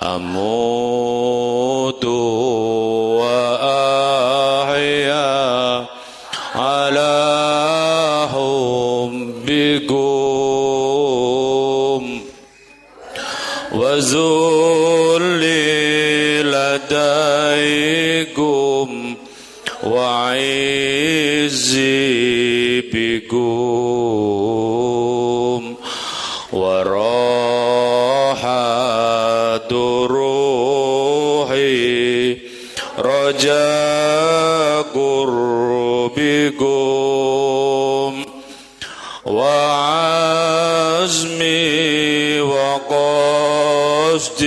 أموت وأحيا على حبكم وذلي لديكم وعزي بكم وراحة روحي رجاء قربكم وعزمي وقصدي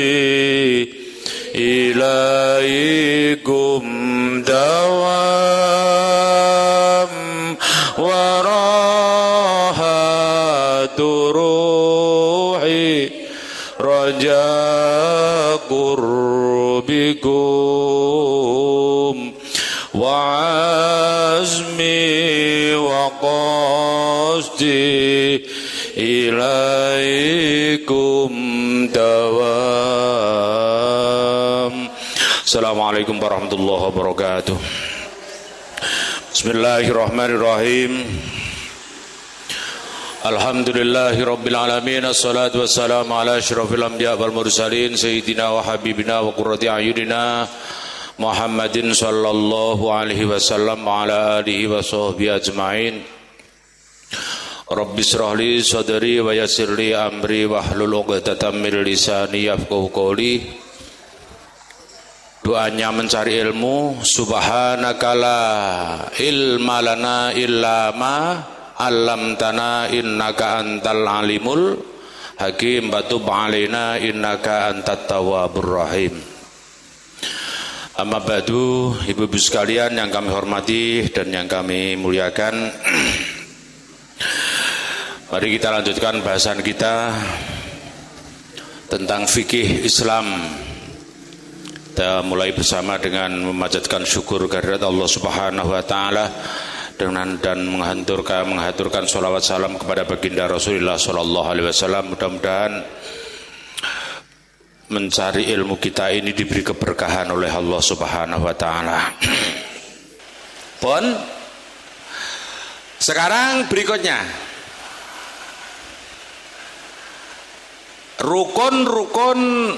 إليكم دوام وراحة روحي رجاء قربكم وعزمي وقصدي إليكم دوام. Assalamualaikum warahmatullahi wabarakatuh. Bismillahirrahmanirrahim. Alhamdulillahi rabbil alamin. Assalatu wassalamu ala asyrafil anbiya wal mursalin sayyidina wa habibina wa qurrati ayunina Muhammadin sallallahu alaihi wasallam wa ala alihi wa sahbihi ajma'in. Rabbi shrah li sadri wa yassir li amri wahlul 'uqdatam min lisani yafqahu qawli. Doanya mencari ilmu. Subhanaka la ilma lana illa ma 'allamtana innaka antal alimul hakim wa tub 'alaina innaka antat tawwabur rahim. Amma ba'du, ibu-ibu sekalian yang kami hormati dan yang kami muliakan, mari kita lanjutkan bahasan kita tentang fikih Islam. Kita mulai bersama dengan memanjatkan syukur kehadirat Allah Subhanahu wa taala dan menghaturkan sholawat salam kepada baginda Rasulullah sallallahu alaihi wasallam. Mudah-mudahan mencari ilmu kita ini diberi keberkahan oleh Allah Subhanahu wa taala. Pun sekarang berikutnya rukun-rukun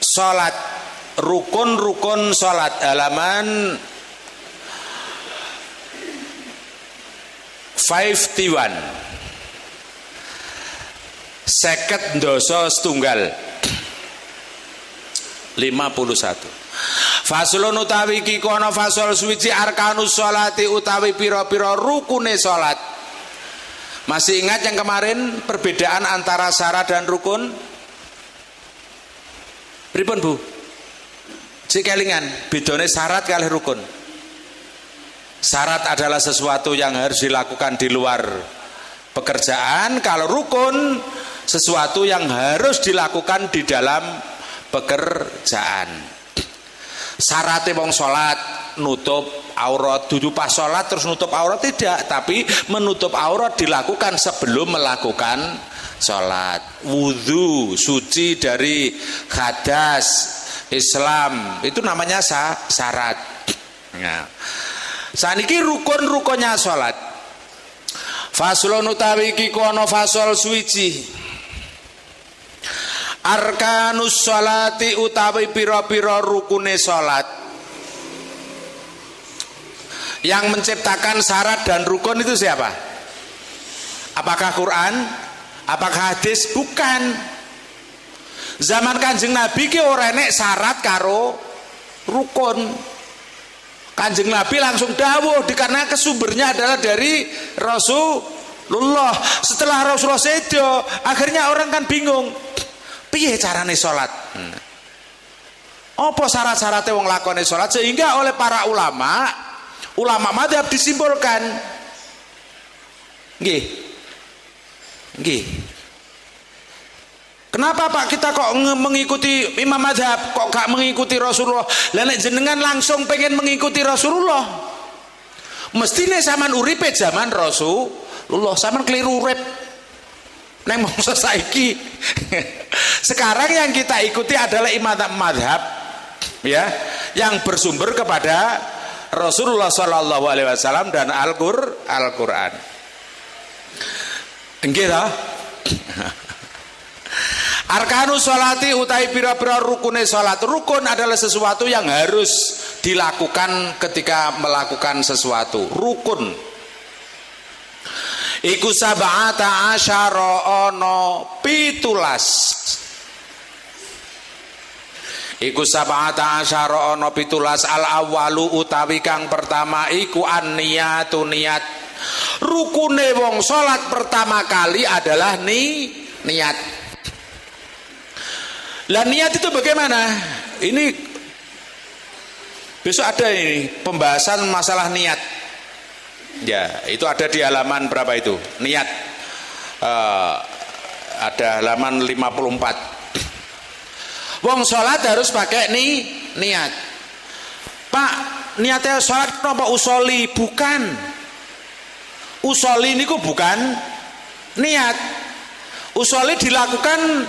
salat. Rukun-rukun salat halaman 51. 50 doso setunggal 51. Faslun utawi iki kono fasol suwiji arkanus sholati utawi pira-pira rukune salat. Masih ingat yang kemarin perbedaan antara syarat dan rukun? Pripun Bu? Si kelingan, bedane syarat kalih rukun. Syarat adalah sesuatu yang harus dilakukan di luar pekerjaan. Kalau rukun sesuatu yang harus dilakukan di dalam pekerjaan. Syaratnya wong salat nutup aurat, dudu pas salat terus nutup aurat tidak, tapi menutup aurat dilakukan sebelum melakukan salat. Wudu, suci dari hadas, Islam, itu namanya syarat. Nah, saniki rukun-rukunnya salat. Faslun utawi iki kono fasol suwiji arkanus sholati utawi pira-pira rukune salat. Yang menciptakan syarat dan rukun itu siapa? Apakah Quran? Apakah hadis? Bukan. Zaman Kanjeng Nabi ki ora enek syarat karo rukun. Kanjeng Nabi langsung dawuh dikarenakan sumbernya adalah dari Rasulullah. Setelah Rasulullah sedo, akhirnya orang kan bingung. Piye carane salat? Apa syarat-syaratnya wong lakone salat, sehingga oleh para ulama madzhab disimpulkan. Nggih. Nggih. Kenapa Pak kita kok mengikuti imam madzhab, kok gak mengikuti Rasulullah? Lah nek jenengan langsung pengen mengikuti Rasulullah, mestine sampean uripe zaman Rasulullah, sampean keliru urip. Neng mangsa saiki Sekarang yang kita ikuti adalah imam madhab, ya, yang bersumber kepada Rasulullah Shallallahu Alaihi Wasallam dan Al-Quran. Nggih ta? Arkanu sholati utai pira-pira rukune sholat. Rukun adalah sesuatu yang harus dilakukan ketika melakukan sesuatu. Rukun iku sab'ata asyara ono pitulas. Iku sab'ata asyara ono pitulas. Al awalu utawi kang pertama iku an-niyatu niat. Rukune wong sholat pertama kali adalah niat. Lah niat itu bagaimana? Ini besok ada ini pembahasan masalah niat. Ya, itu ada di halaman berapa itu? Niat. Ada halaman 54. Wong sholat harus pakai niat. Pak, niatnya sholat apa usoli? Bukan. Usoli ini kok bukan niat. Usoli dilakukan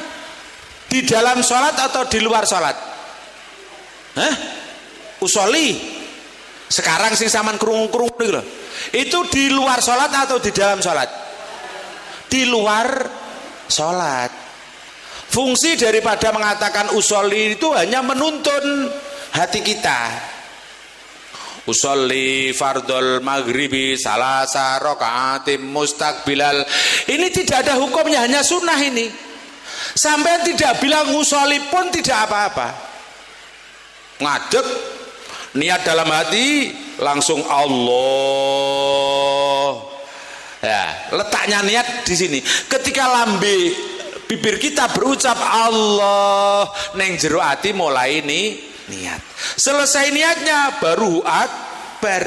di dalam sholat atau di luar sholat? Hah? Usoli sekarang sing saman kerungu-kerungu gitu loh. Itu di luar sholat atau di dalam sholat? Di luar sholat. Fungsi daripada mengatakan usoli itu hanya menuntun hati kita. Usolli fardul maghribi salasa rakaatim mustaqbilal. Ini tidak ada hukumnya, hanya sunnah ini. Sampai tidak bilang usolli pun tidak apa-apa. Ngadeg niat dalam hati langsung Allah. Ya, letaknya niat di sini. Ketika lambe bibir kita berucap Allah, neng jero ati mulai niat. Selesai niatnya baru akbar.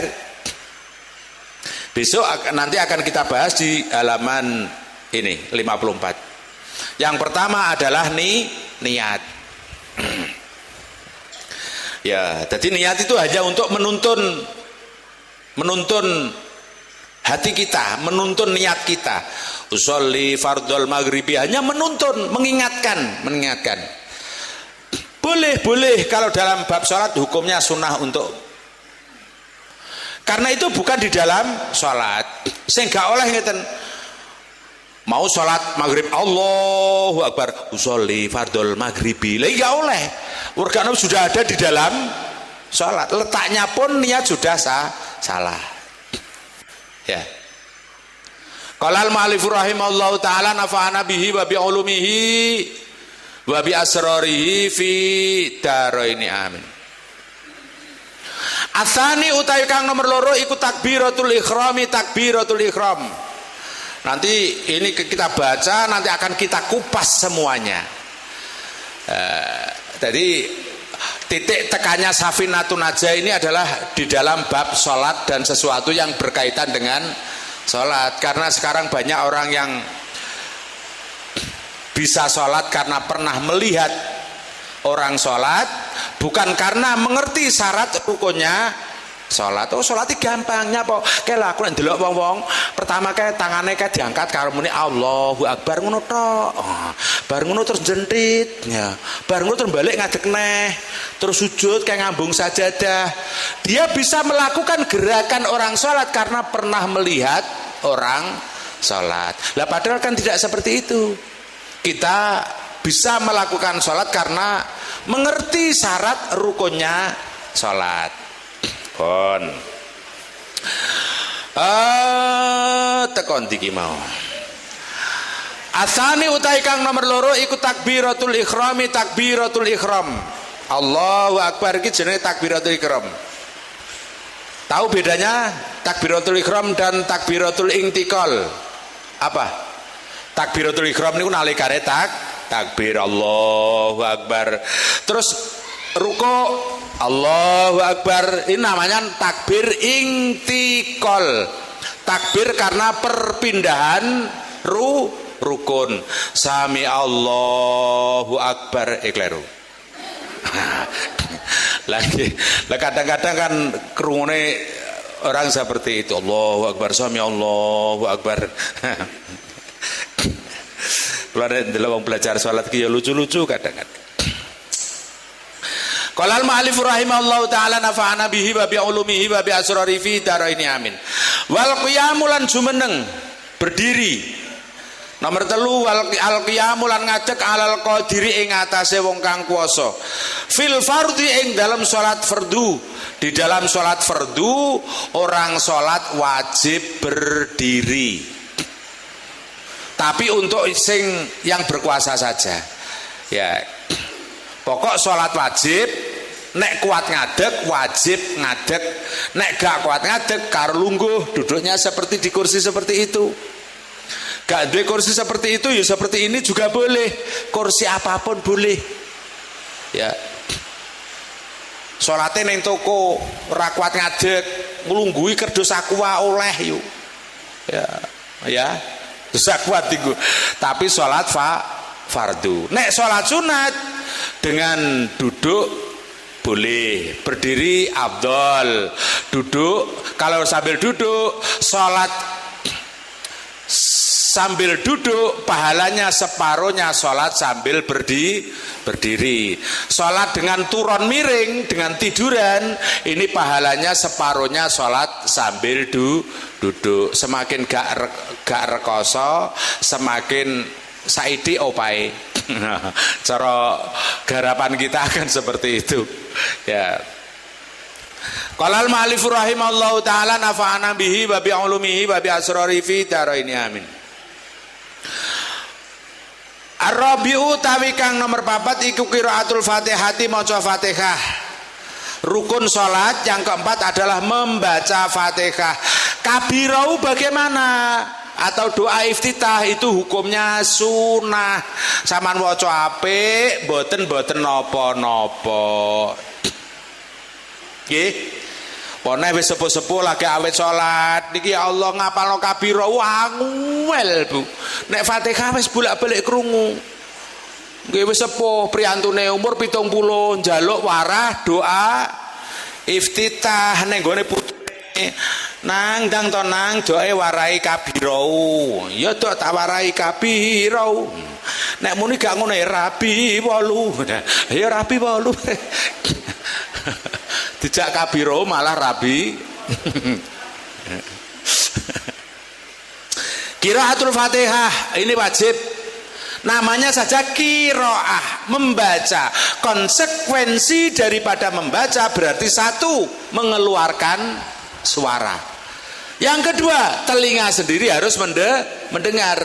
Besok nanti akan kita bahas di halaman ini 54. Yang pertama adalah niat. Ya, jadi niat itu hanya untuk menuntun hati kita, menuntun niat kita. Usolli fardhul maghribi hanya menuntun, mengingatkan. Boleh kalau dalam bab sholat hukumnya sunnah untuk, karena itu bukan di dalam sholat. Sehingga oleh ngeten, mau sholat maghrib Allahu Akbar usolli fardhul maghribi, lah enggak oleh. Karena sudah ada di dalam sholat, letaknya pun niat sudah salah. Ya. Qala al-mu'allif rahimahullahu taala nafa'ana bihi wa bi ulumihi wa bi asrarihi fi daraini amin. Asani utawi kang nomor loro iku takbiratul ikhrami, takbiratul ikhram. Nanti ini kita baca, nanti akan kita kupas semuanya. Jadi titik tekannya Safinatun Najah ini adalah di dalam bab sholat dan sesuatu yang berkaitan dengan sholat. Karena sekarang banyak orang yang bisa sholat karena pernah melihat orang sholat, bukan karena mengerti syarat rukunnya sholat. Oh, sholat itu gampangnya kok. Kayak aku nek ndelok wong-wong, pertama kayak tangannya kayak diangkat karo muni Allahu Akbar ngono tok. Bar ngono terus jentit, ya. Bar ngono terus balik ngadeg neh, terus sujud kayak ngambung sajadah. Dia bisa melakukan gerakan orang sholat karena pernah melihat orang sholat. Lah padahal kan tidak seperti itu. Kita bisa melakukan sholat karena mengerti syarat rukunnya sholat. Kon tekon diki mau. Asani utai kang nomor loro iku takbiratul ikhrami, takbiratul ikhram. Allahu Akbar iki jenenge takbiratul ikhram. Tahu bedanya takbiratul ikhram dan takbiratul intikal? Apa? Takbiratul ikhram niku nalikane takbir Allahu Akbar. Terus ruku Allahu Akbar, ini namanya takbir intikal. Takbir karena perpindahan rukun. Sami Allahu Akbar ikleru. Lagi kadang-kadang kan kerungune orang seperti itu. Allahu Akbar, sami Allahu Akbar. Kula nek ndelok wong belajar salat ki ya lucu-lucu kadang-kadang. Qala al-mu'allif rahimahullahu taala nafa'ana bihi wa bi ulumihi wa bi asrari fi daraini amin. Wal qiyamu lan jumeneng berdiri. Nomor 3 wal qiyamu lan ngadeg alal qadiri ing atase wong kang kuwasa. Fil fardhi ing dalam salat fardu. Di dalam salat fardu orang salat wajib berdiri. Tapi untuk sing yang berkuasa saja. Ya. Pokok sholat wajib, nek kuat ngadeg wajib ngadeg, nek gak kuat ngadeg karo lungguh duduknya seperti di kursi seperti itu. Gak ada kursi seperti itu ya seperti ini juga boleh, kursi apapun boleh. Ya. Sholatnya neng toko ora kuat ngadeg, nglungguhi kerdus aqua oleh yuk. Ya, terus kuat iku. Tapi sholat fardu. Nek sholat sunat dengan duduk boleh, berdiri afdol. Duduk, kalau sambil duduk sholat sambil duduk pahalanya separuhnya sholat sambil berdiri. Sholat dengan turun miring, dengan tiduran, ini pahalanya separuhnya sholat sambil duduk. Semakin gak rekoso, semakin saidi opae. Cara garapan kita akan seperti itu. Ya. Qala al-mu'allif rahimallahu taala nafa'ana bihi wa bi ulumihi wa bi asrari fi daraini amin. Ar-rabi'u tawi kang nomor 4 iku qiraatul Fatihati maca Fatihah. Rukun salat yang keempat adalah membaca Fatihah. Kabirau bagaimana? Atau doa iftitah itu hukumnya sunnah. Saman waca apik boten napa-napa. Nggih. Pone wis sepuh-sepuh lagi awet salat niki ya Allah ngapalno kabira angel Bu. Nek Fatihah wis bolak-balik krungu. Nggih wis sepuh priyantune umur 70 njaluk warah doa iftitah ning gone putune. Nang dang to nang doe warai kabirau. Ya dok tak warai kabirau. Nek muni gak ngono rabi 8. Ya rabi 8. Dijak kabirau malah rabi. Qiraatul Fatihah ini wajib. Namanya saja qiraah, membaca. Konsekuensi daripada membaca berarti satu, mengeluarkan suara. Yang kedua, telinga sendiri harus mendengar.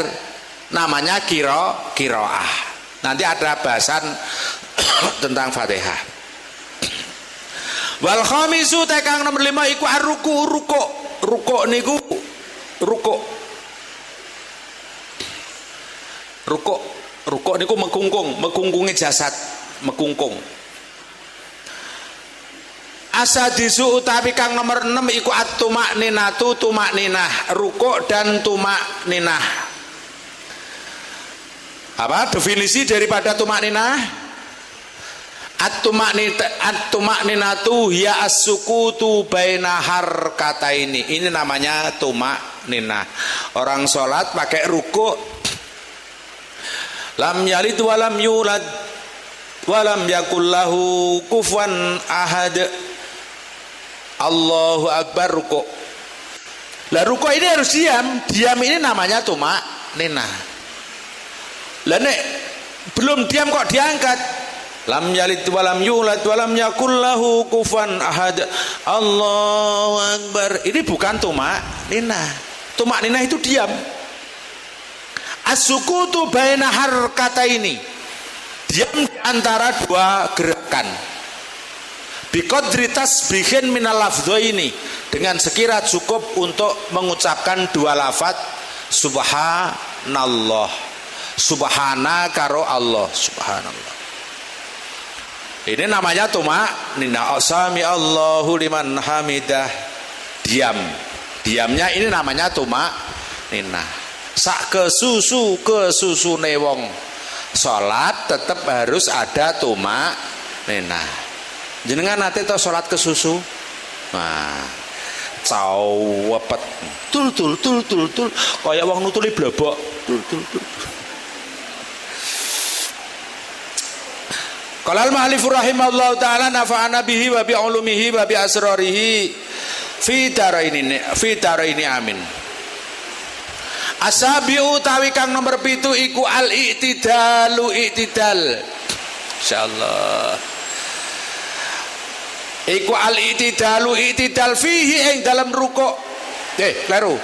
Namanya qiraah. Nanti ada bahasan tentang Fatihah. Wal khamisu tekang nomor 5 iku ar-ruku. Ruku niku ruku niku mekungkungi jasad, mekungkung. Asadisu utawi kang nomor 6 iku at-tumakninatu, tumakninah, rukuk dan tumakninah. Apa definisi daripada tumakninah? At-tumakninatu hiya as-sukutu baina harkataini. Ini namanya tumakninah. Orang sholat pakai rukuk. Lam yalid walam yulad walam yakul lahu kufuwan ahad. Allahu Akbar rukuk. Lah rukuk ini harus diam. Diam ini namanya tumakninah. Lah nek belum diam kok diangkat. Lam yalid walam yulad walam yakul lahu kufuwan ahad. Allahu Akbar. Ini bukan tumakninah. Tumakninah itu diam. As-sukutu baina harkataini. Diam antara dua gerakan. Biqadri tasbihin minal lafdhaini, dengan sekira cukup untuk mengucapkan dua lafaz subhanallah. Subhana karo Allah, subhanallah. Ini namanya tumakninah. Sami Allahu liman hamidah. Diamnya ini namanya tumakninah. Sak kesusune wong salat tetap harus ada tumakninah. Jenengan nate to salat kesusu. Nah, cawepet tul kaya wong nutuli blobok. Tul. Qala al-mu'allif rahimahullahu taala nafa'ana bihi wa bi ulumihi wa bi asrarihi fi daraini amin. Asabiu utawi kang nomor 7 iku al-i'tidalu i'tidal. Insyaallah. Iku al-i'tidalu i'tidal fihi ing dalam rukuk. Kleru.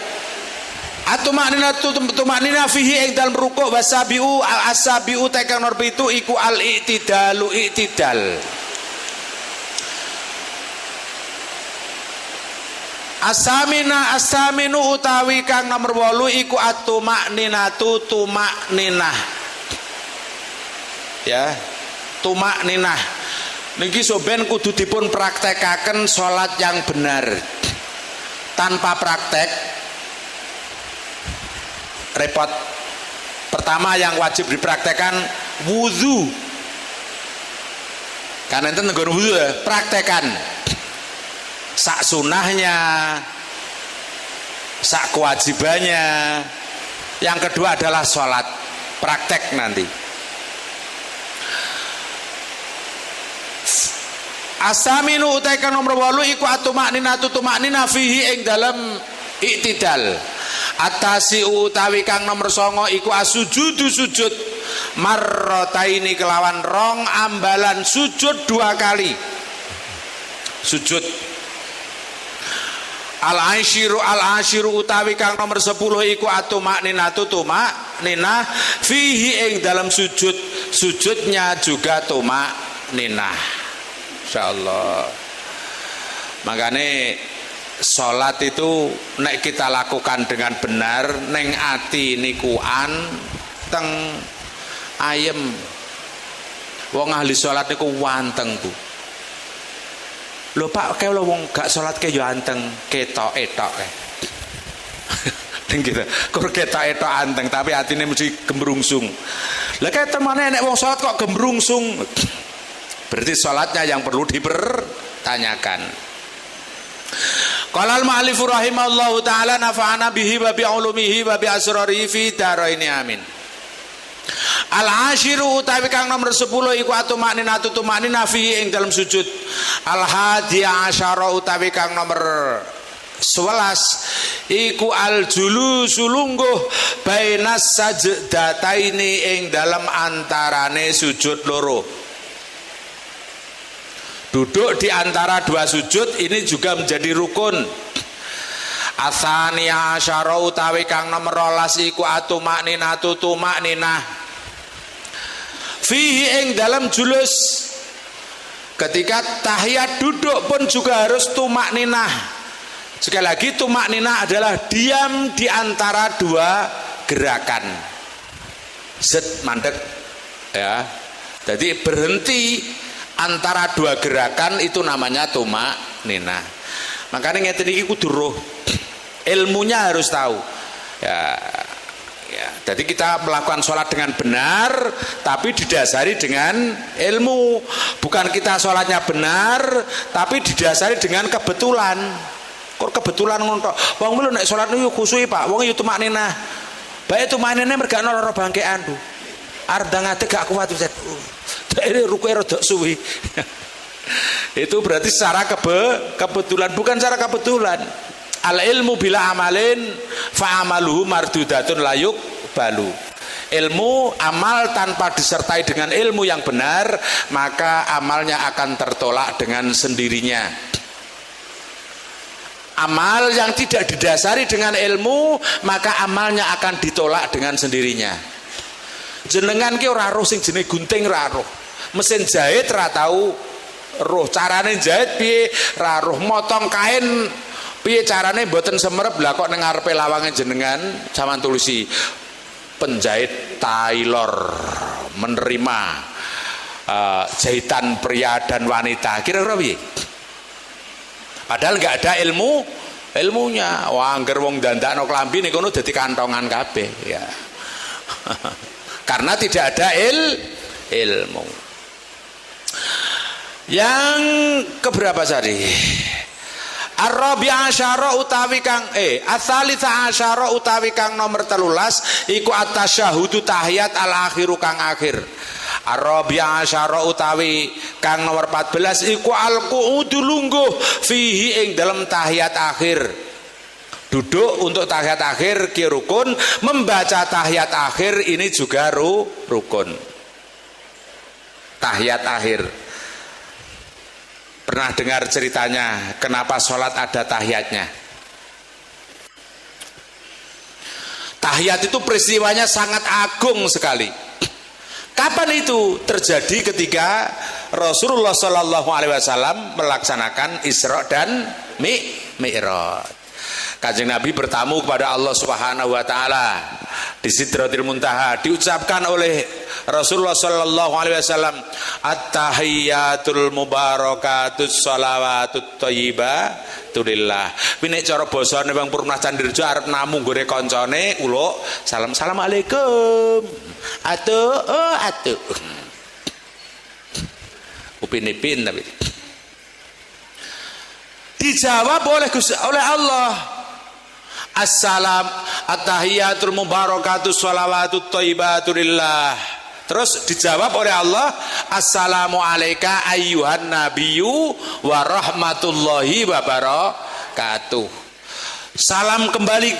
Atumaknina fihi ing dalam rukuk wasabiu asabiu tekang nomor 7 iku al-i'tidalu i'tidal. Asaminu utawi kang nomor 8 iku atumakninatu tumakninah. Ya, tumakninah. Niki soben kudu dipun praktekaken salat yang benar. Tanpa praktek repot. Pertama yang wajib dipraktekkan wudu. Karena itu nggon wudu ya, praktekan. Sak sunahnya, sak kewajibannya. Yang kedua adalah sholat, praktek nanti. Asaminu utaikan nomor 8 iku atumakninatu tumaknina fihi ing dalam i'tidal. Atasi utawi kang nomor 9 iku asujudu sujud marrotaini kelawan rong ambalan sujud 2 kali. Sujud. Al-ashiru utawi kang nomor 10 iku atumakninatu tumakninah fihi ing dalam sujudnya juga tumakninah. Insyaallah. Makanya sholat itu nek kita lakukan dengan benar neng ati niku teng ayem. Wong ahli sholat niku wanteng Bu. Lho Pak, kalau wong gak sholat ke yo anteng ketok-etok ning kita. Kur ketok-etok anteng tapi atine mesti gembrungsung. Lah kae temane nek wong sholat kok gembrungsung. Berarti sholatnya yang perlu dipertanyakan. Qala al-mu'allif rahimahullahu taala nafa'ana bihi wa bi ulumihi wa bi asrarihi fi daraini amin. Al-ashiru utawi kang nomor 10 iku atumakninatu tumakninah fihi ing dalam sujud. Al-hadiya asyara utawi kang nomor 11 iku al-julusu lungguh bainas sajdataini ing dalam antarane sujud loro. Duduk di antara 2 sujud ini juga menjadi rukun. Asaniya asyara utawi kang nomor 12 iku atumakninatu tumakninah fihi ing dalam julus. Ketika tahiyat duduk pun juga harus tumakninah. Sekali lagi tumakninah adalah diam di antara 2 gerakan. Zet mandek ya. Jadi berhenti antara 2 gerakan itu namanya tumakninah. Makanya ngeten iki kudu roh. Ilmunya harus tahu. Ya. Jadi kita melakukan sholat dengan benar, tapi didasari dengan ilmu. Bukan kita sholatnya benar, tapi didasari dengan kebetulan. Kok kebetulan ngono tok. Wong melu nek sholat niku khusuk Pak, wong yo tumakninah. Bae tumakninah mergane ora bangkean Bu. Arep ngate gak kuat Ustaz. Dari rukuke rada suwi. Itu berarti secara kebetulan, bukan secara kebetulan. Al ilmu bila amalin fa amaluhu mardudatun layuk balu. Ilmu amal tanpa disertai dengan ilmu yang benar, maka amalnya akan tertolak dengan sendirinya. Amal yang tidak didasari dengan ilmu, maka amalnya akan ditolak dengan sendirinya. Jenengan ki ora roh sing jenenge gunting ora roh. Mesin jahit ra tau roh, carane jahit piye ra roh, motong kain piye carane mboten semerep. Lah kok ning ngarepe lawange jenengan sampean tulisi penjahit tailor menerima jahitan pria dan wanita, kira-kira piye? Padahal nggak ada ilmunya. Wah, angger wong dandakno klambi niku dadi kantongan kabeh ya. Karena tidak ada ilmu. Yang keberapa tadi? Ar-rabi' asyara utawi kang ats-tsalitsah asyara utawi kang nomor 13 iku at-tasyahhudu tahiyat al-akhiru kang akhir. Arabi'a asyara utawi kang nomor 14 iku al-qu'udu lungguh fihi ing dalam tahiyat akhir. Duduk untuk tahiyat akhir ki rukun, membaca tahiyat akhir ini juga rukun. Tahiyat akhir. Pernah dengar ceritanya kenapa sholat ada tahiyatnya? Tahiyat itu peristiwanya sangat agung sekali. Kapan itu terjadi? Ketika Rasulullah Shallallahu Alaihi Wasallam melaksanakan Isra dan Mi'raj. Kanjeng Nabi bertamu kepada Allah Subhanahu Wa Taala di Sidratil Muntaha. Diucapkan oleh Rasulullah Shallallahu Alaihi Wasallam, at-tahiyyatul mubarakatus shalawatut thayyibatu lillah. Ini cara bosone Bang Purna Candirjo arep namung gore koncone uluk salam assalamualaikum atuh upin-ipin tapi dijawab oleh Allah, assalam at-tahiyyatul mubarakatus shalawatut thayyibatu lillah. Terus dijawab oleh Allah, assalamu alayka ayyuhan nabiyyu wa rahmatullahi wa barakatuh. Salam kembali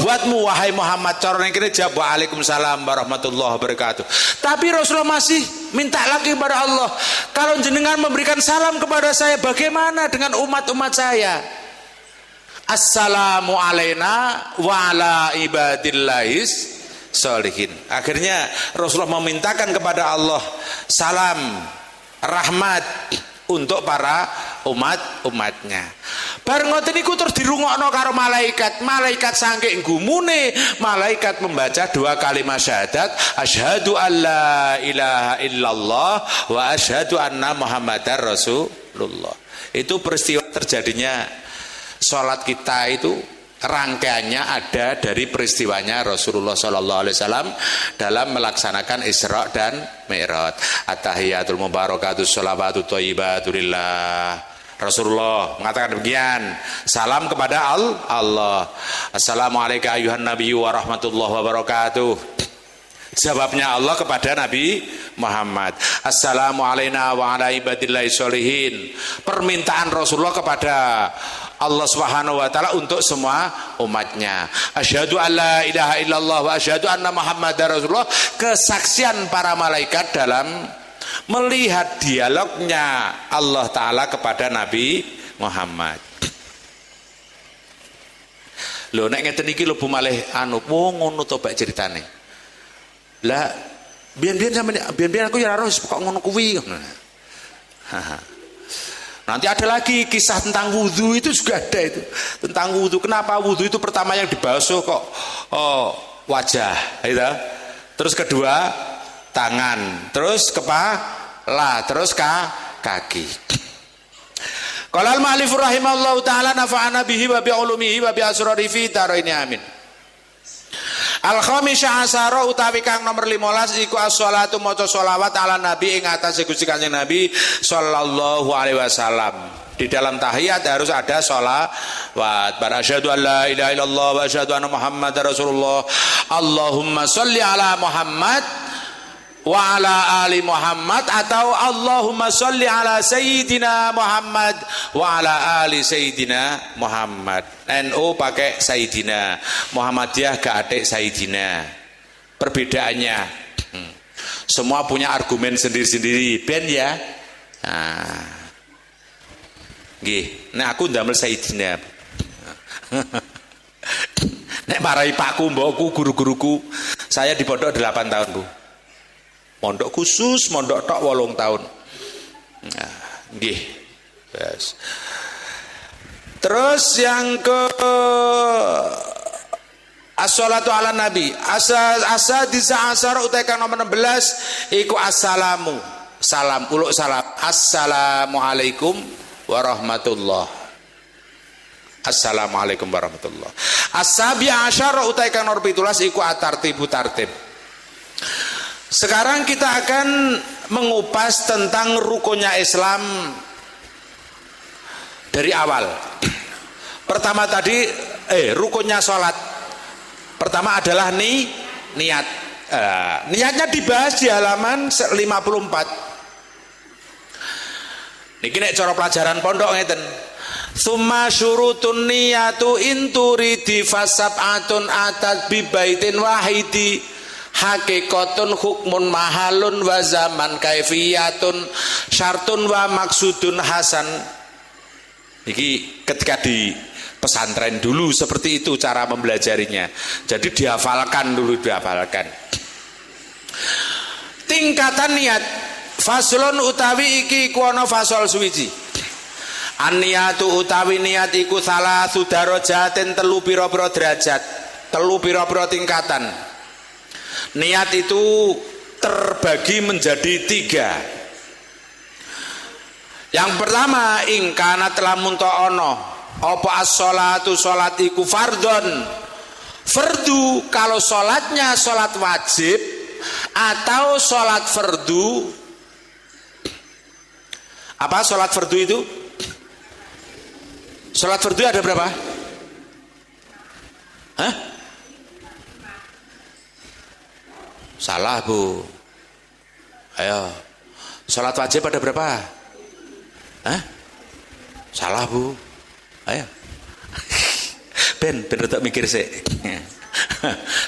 buatmu wahai Muhammad. Cara yang kira jawab waalaikumsalam warahmatullahi wabarakatuh. Tapi Rasulullah masih minta lagi kepada Allah, kalau jenengan memberikan salam kepada saya, bagaimana dengan umat-umat saya? Assalamu alaina wa ala ibadillahis sholihin. Akhirnya Rasulullah memintakan kepada Allah salam rahmat untuk para umatnya. Bareng ngoten niku terus dirungokno karo malaikat. Malaikat saking gumune, malaikat membaca 2 kalimat syahadat, asyhadu alla ilaha illallah wa asyhadu anna muhammadar rasulullah. Itu peristiwa terjadinya salat kita itu rangkaiannya ada dari peristiwanya Rasulullah Sallallahu Alaihi Wasallam dalam melaksanakan Isra dan Mi'raj. At-tahiyyatul mubarakatus shalawatut thayyibatu lillah. Rasulullah mengatakan demikian, salam kepada Allah. Assalamualaikum ayuhan nabiyyu wa rahmatullahi wabarakatuh. Jawabnya Allah kepada Nabi Muhammad, assalamu alaina wa ala ibadillahi sholihin. Permintaan Rasulullah kepada Allah Subhanahu wa taala untuk semua umatnya. Asyhadu alla ilaha illallah wa asyhadu anna muhammadar rasulullah. Kesaksian para malaikat dalam melihat dialognya Allah taala kepada Nabi Muhammad. Lho nek ngeten iki lho Bu malih ngono to bak ceritane. Lah biyen aku ya ora kok ngono kuwi. Nanti ada lagi kisah tentang wudhu, itu juga ada itu. Tentang wudhu, kenapa wudhu itu pertama yang dibasuh kok wajah, gitu. Terus kedua tangan, terus kepala, terus kaki. Qala al-ma'alif rahimahullahu ta'ala nafa'ana bihi wa bi'ulumihi wa bi'asrari fi taraini amin. Al-khamisya asyara utawi kang nomor 15 iku as-shalatu maca sholawat ala nabi ing atase Gusti Kanjeng Nabi sallallahu alaihi wasallam. Di dalam tahiyat harus ada sholawat. Asyhadu an la ilaha illallah wa asyhadu anna muhammadar rasulullah. Allahumma sholli ala Muhammad wa ala ali Muhammad, atau Allahumma sholli ala sayyidina Muhammad wa ala ali sayyidina Muhammad. NU pakai sayyidina, Muhammadiyah gak ada sayyidina. Perbedaannya semua punya argumen sendiri-sendiri ben ya. Nggih, nek aku ndamel sayyidina. Nek marahi pakku, mbokku, guru-guruku, saya di pondok 8 tahun, Bu. Mondok khusus, mondok tok 8 tahun. Nah, nggih. Yes. Terus yang ke as-sholatu ala nabi. Asa disa asar utai kang nomor 16 iku assalamu. Salam, uluk salam. Assalamualaikum warahmatullah. Assalamualaikum warahmatullah. As-sabi asyara utai kang nomor 17 iku atartibu tartib. Sekarang kita akan mengupas tentang rukunnya Islam dari awal. Pertama tadi rukunnya sholat. Pertama adalah niat. Niatnya dibahas di halaman 54. Niki nek cara pelajaran pondok ngeten. Summa syurutun niyatu inturidi fasab'atun atat bi baitin wahidi hakikatun hukmun mahalun wa zaman kaifiyatun syartun wa maksudun hasan. Iki ketika di pesantren dulu seperti itu cara mempelajarinya. Jadi dihafalkan dulu, dihafalkan. Tingkatan niat. Faslun utawi iki kuwana fasol suwiji. An-niyatu utawi niat iku salah sudarajatin telu pira-pira derajat, telu pira-pira tingkatan. Niat itu terbagi menjadi 3. Yang pertama, ingkana telah munto'ono apa as-sholatu sholat iku fardon, fardu kalau sholatnya sholat wajib atau sholat fardu. Apa sholat fardu itu? Sholat fardu ada berapa? Hah? Salah bu. Ayo. Sholat wajib ada berapa? Hah? Salah bu. Ayo. Ben untuk mikir sih.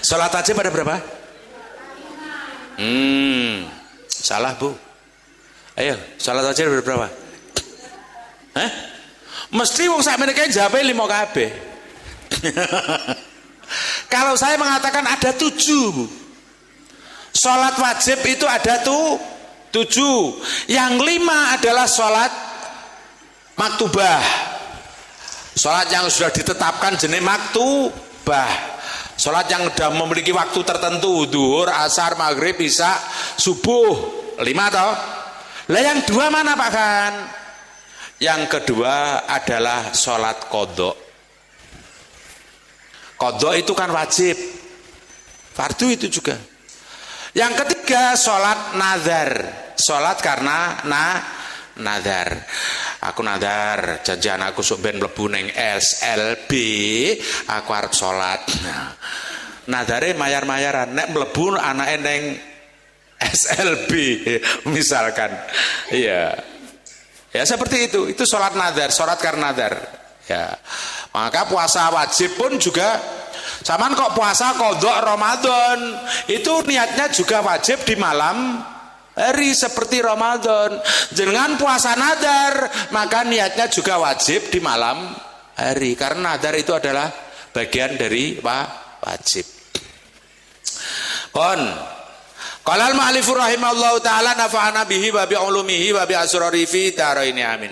Sholat wajib ada berapa? Salah bu. Ayo, sholat wajib ada berapa? Hah? Mesti wong sak meniki jawabe 5 kabeh. Kalau saya mengatakan ada 7. Sholat wajib itu ada 7. Yang 5 adalah sholat maktubah. Sholat yang sudah ditetapkan jenis maktubah. Sholat yang sudah memiliki waktu tertentu, zuhur, asar, maghrib, isya, subuh. 5 toh? Lah yang 2 mana Pak Khan? Yang kedua adalah sholat qadha. Qadha itu kan wajib. Fardu itu juga. Yang ketiga sholat nazar. Sholat karena nazar. Aku nazar janji anakku sok ben mlebu ning SLB, aku arep sholat. Nah, nazare mayar-mayaran, nek mlebu anake ning SLB misalkan. Iya. Ya seperti itu sholat nazar, sholat karena nazar. Ya. Maka puasa wajib pun juga samaan kok puasa qadha Ramadan, itu niatnya juga wajib di malam hari seperti Ramadan. Dengan puasa nazar, maka niatnya juga wajib di malam hari karena nazar itu adalah bagian dari wajib. Qala al-mu'allifur rahimallahu ta'ala nafa'ana bihi wa bi ulumihi wa bi asrari fi daraini amin.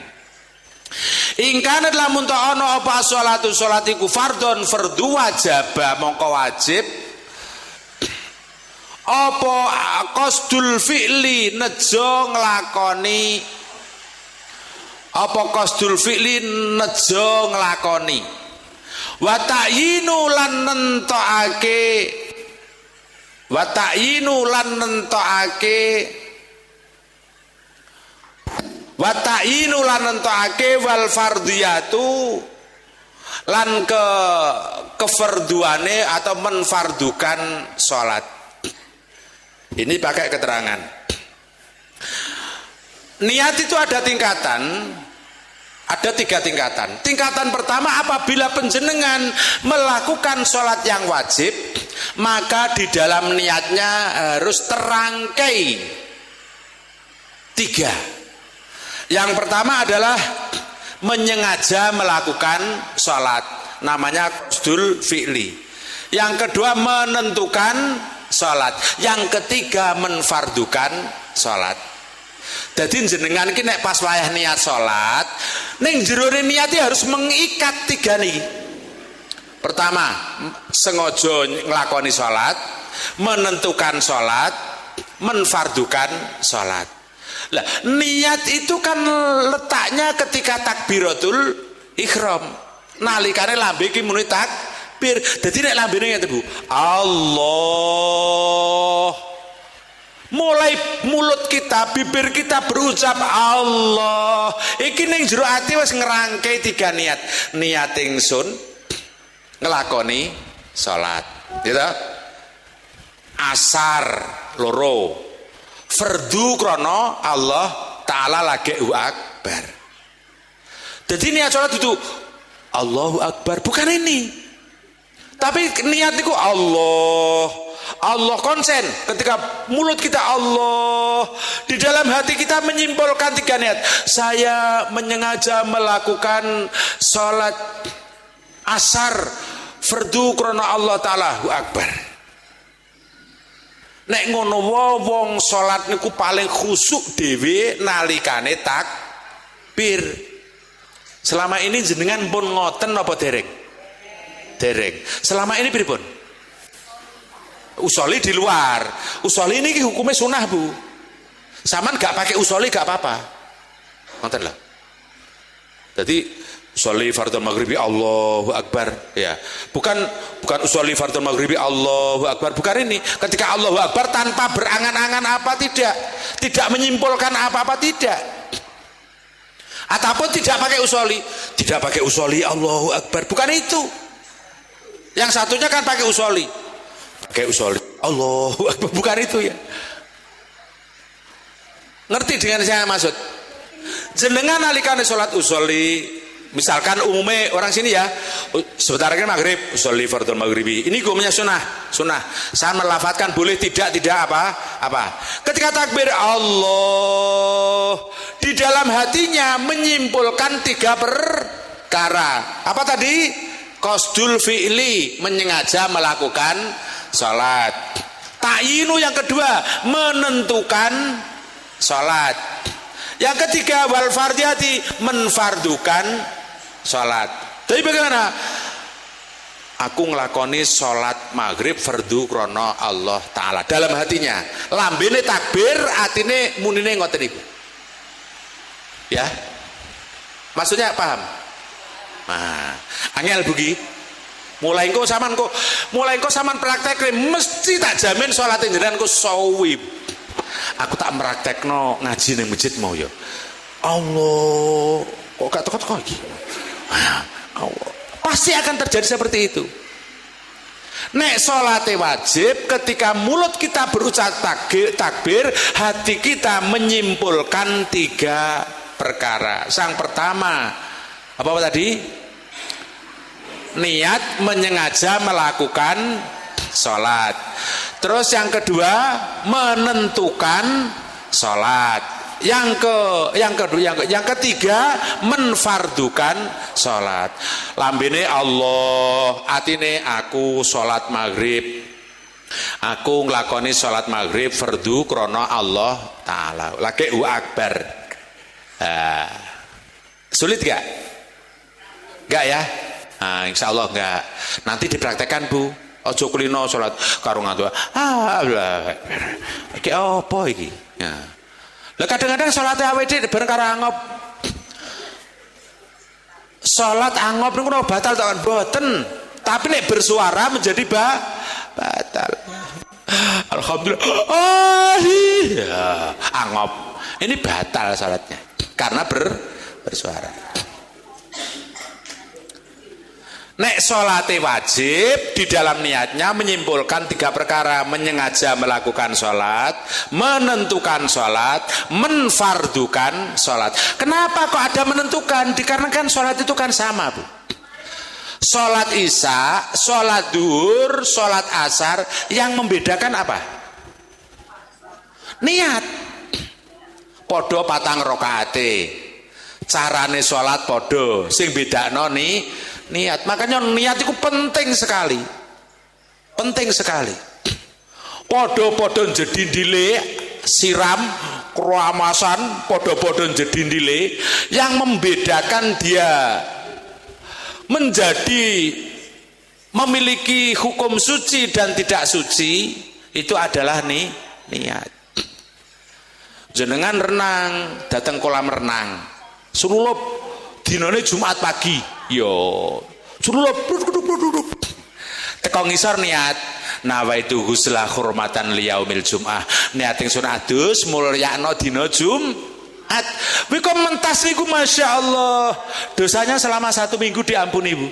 In kana lamun ta'ana apa sholatu sholatiku fardhon fardhu wajib mongko wajib apa qasdul fi'li nejo nglakoni apa qasdul fi'li nejo nglakoni wa ta'yinu lan nentokake wa ta'yinu lan nentokake wa ta'yinu lan nentokake wal fardiyatu lan kefarduane atau menfardukan sholat. Ini pakai keterangan. Niat itu ada tingkatan, ada 3 tingkatan. Tingkatan pertama, apabila penjenengan melakukan sholat yang wajib, maka di dalam niatnya harus terangkai 3. Yang pertama adalah menyengaja melakukan sholat, namanya qasdul fi'li. Yang kedua menentukan sholat. Yang ketiga menfardukan sholat. Jadi jenengan ki nek pas wayah niat sholat, ning jerone niati harus mengikat 3 nih. Pertama, sengaja nglakoni sholat, menentukan sholat, menfardukan sholat. Lah, niat itu kan letaknya ketika takbiratul ihram. Nalikane lambe ki muni takbir. Dadi nek lambene ngene Bu, Allah. Mulai mulut kita, bibir kita berucap Allah. Iki ning jero ati wis ngerangkai 3 niat. Niat ingsun nglakoni salat. Gitu? asar loro, fardu krono Allah taala lagi akbar. Jadi niat sholat itu Allahu akbar, bukan ini. Tapi niat itu Allah konsen. Ketika mulut kita Allah, di dalam hati kita menyimpulkan 3 niat. Saya menyengaja melakukan sholat asar fardu krono Allah taala akbar. Nek ngono wong sholat niku paling khusuk dhewe nalikane takbir. Selama ini jenengan pun ngoten apa dereng? Dereng. Selama ini pripun? Usoli di luar. Usoli ini hukumnya sunah, Bu. Saman gak pakai usoli gak apa-apa. Ngoten lah. Jadi usoli fardhu maghribi Allahu akbar, ya. Bukan usoli fardhu maghribi Allahu akbar, bukan ini. Ketika Allahu akbar tanpa berangan-angan apa tidak. Tidak menyimpulkan apa-apa tidak. Ataupun tidak pakai usoli Allahu akbar, bukan itu. Yang satunya kan pakai usoli Allahu akbar, bukan itu ya. Ngerti dengan saya maksud? Jenengan nalikane salat usoli, misalkan umumnya orang sini ya, sebentar lagi maghrib usoli fardhu maghribi, ini hukumnya sunnah. Saya melafatkan boleh tidak apa. Ketika takbir Allah, di dalam hatinya menyimpulkan 3 perkara. Apa tadi? Qasdul fi'li, menyengaja melakukan salat. Ta'yinu yang kedua, menentukan salat. Yang ketiga, wal fardiyati, menfardukan salat. Tapi bagaimana? Aku ngelakoni salat maghrib fardu krono Allah taala dalam hatinya. Lambene takbir, atine munine ngoten niku. Ya. Maksudnya paham? Nah, angel bugi. Mulai engko sampean praktek mesti tak jamin salate jenengan ku sawi. Aku tak meraktekno ngaji ning masjid mau ya. Allah, kok gak teko-teko iki. Allah. Pasti akan terjadi seperti itu. Nek salate wajib, ketika mulut kita berucap takbir, hati kita menyimpulkan 3 perkara. Sang pertama apa tadi? Niat menyengaja melakukan sholat. Terus yang kedua, menentukan sholat. Yang ketiga, menfardukan sholat. Lambene Allah, atine aku sholat maghrib. Aku nglakoni sholat maghrib fardu krono Allah taala. Lagi akbar. Sulit gak? Gak ya? Nah, insya Allah enggak. Nanti dipraktekkan, Bu. Ojo kulino salat karo ngantuk. Iki apa iki? Ya. Lah kadang-kadang salate awake bareng karo angop. Salat angop niku batal ta kan mboten. Tapi nek bersuara menjadi batal. Alhamdulillah. Oh, iya. Angop. Ini batal salatnya karena bersuara. Nek salate wajib, di dalam niatnya menyimpulkan 3 perkara: menyengaja melakukan salat, menentukan salat, menfardukan salat. Kenapa kok ada menentukan? Dikarenakan salat itu kan sama, Bu. Salat isya, salat duhur, salat asar, yang membedakan apa? Niat. Podo patang rokaate, carane salat podo, sing bedakno niat. Makanya niat itu penting sekali. Podo-podo jedindile siram keramasan, podo-podo jedindile, yang membedakan dia menjadi memiliki hukum suci dan tidak suci itu adalah niat. Jenengan renang, datang kolam renang, sunulup dinane Jumat pagi, yo sunulup teko ngisor niat nawaitu husla hurmatan liyaumil jum'ah, niat ingsun adus mulyakno dina Jumat. Kuwi kok mentas niku masyaallah, dosanya selama 1 minggu diampuni, Bu.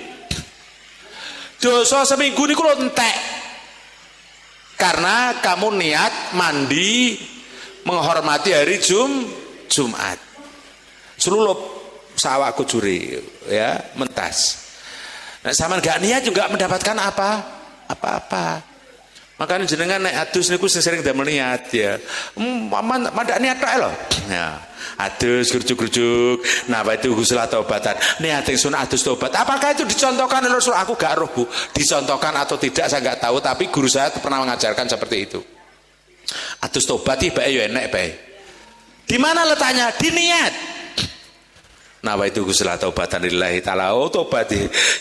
Dosa seminggu niku lho entek. karena kamu niat mandi menghormati hari Jumat. Selulup sawakku curi ya, mentas. Nah, sama nggak niat juga mendapatkan apa-apa. Makanya jenengan naik adus niku sering damel niat ya. Mandak niat tok lho. Ya, adus gerjuk-gerjuk. Nah, itu ghusl taubatan. Niat ingsun adus tobat. Apakah itu dicontohkan oleh Rasul? Aku gak roh, Bu. Dicontohkan atau tidak saya nggak tahu, tapi guru saya pernah mengajarkan seperti itu. Adus tobat iki bae yo enek bae. Di mana letaknya? Di niat. Nah, itu ghusl taubatan lillahi ta'ala. Oh, tobat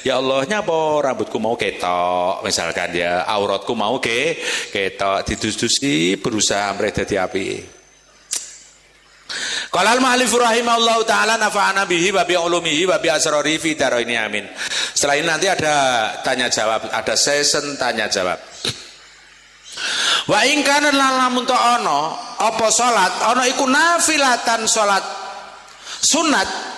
ya Allah, nyapa rambutku mau ketok misalkan ya, auratku mau ketok, didus-dusi berusaha mereka dadi apike. Qala al-mu'allif rahimahullahu ta'ala nafa'ana bihi wa bi ulumihi wa bi asrari fi daraini amin. Setelah ini nanti ada tanya jawab, ada session tanya jawab. Wa in kana lamun ta ana apa salat ana iku nafilatan salat sunat.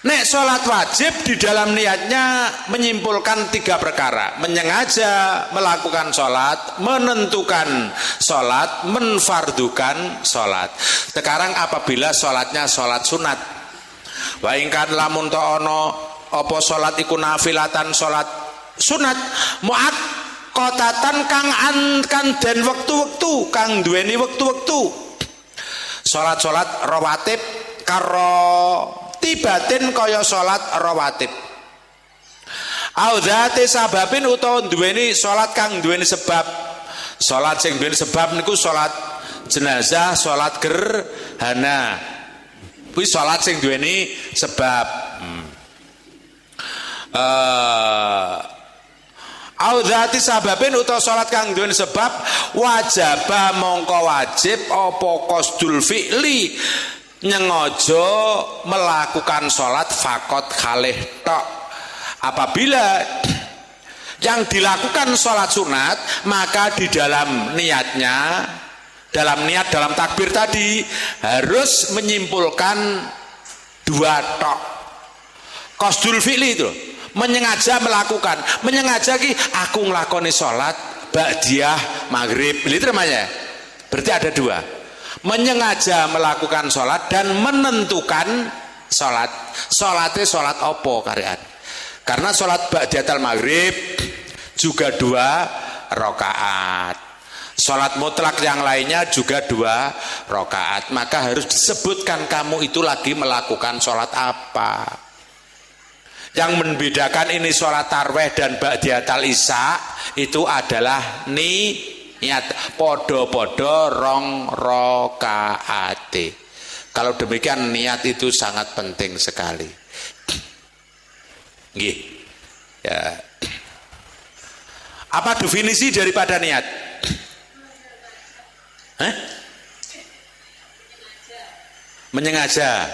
Nek sholat wajib di dalam niatnya menyimpulkan 3 perkara. Menyengaja melakukan sholat, menentukan sholat, menfardukan sholat. Sekarang apabila sholatnya sholat sunat, wa ingkan lamun ta'ono apa sholat iku nafilatan sholat sunat mu'ad kotatan kang den waktu-waktu kang duweni waktu-waktu. Sholat-sholat rawatib karo tibatin kaya salat rawatib. Audzate sababin utawa duweni salat kang duweni sebab. Salat sing duweni sebab niku salat jenazah, salat gerhana. Kuwi salat sing duweni sebab. Audzati sababin utawa salat kang duweni sebab wajaba mongko wajib apa qasdul fi'li nyengojo melakukan sholat fakot khalih tok. Apabila yang dilakukan sholat sunat, maka di dalam niatnya, dalam niat dalam takbir tadi harus menyimpulkan 2 tok. Qasdul fi'li itu menyengaja melakukan, menyengaja ki aku nglakoni sholat ba'diyah maghrib, itu namanya. Berarti ada 2. Menyengaja melakukan sholat dan menentukan sholat. Sholatnya sholat opo karean. Karena sholat ba'datal maghrib juga 2 rakaat. Sholat mutlak yang lainnya juga 2 rakaat. Maka harus disebutkan kamu itu lagi melakukan sholat apa. Yang membedakan ini sholat tarweh dan ba'datal isya itu adalah niat podo-podo rong rakaate. Kalau demikian niat itu sangat penting sekali. Nggih. Ya. Apa definisi daripada niat? Menyengaja.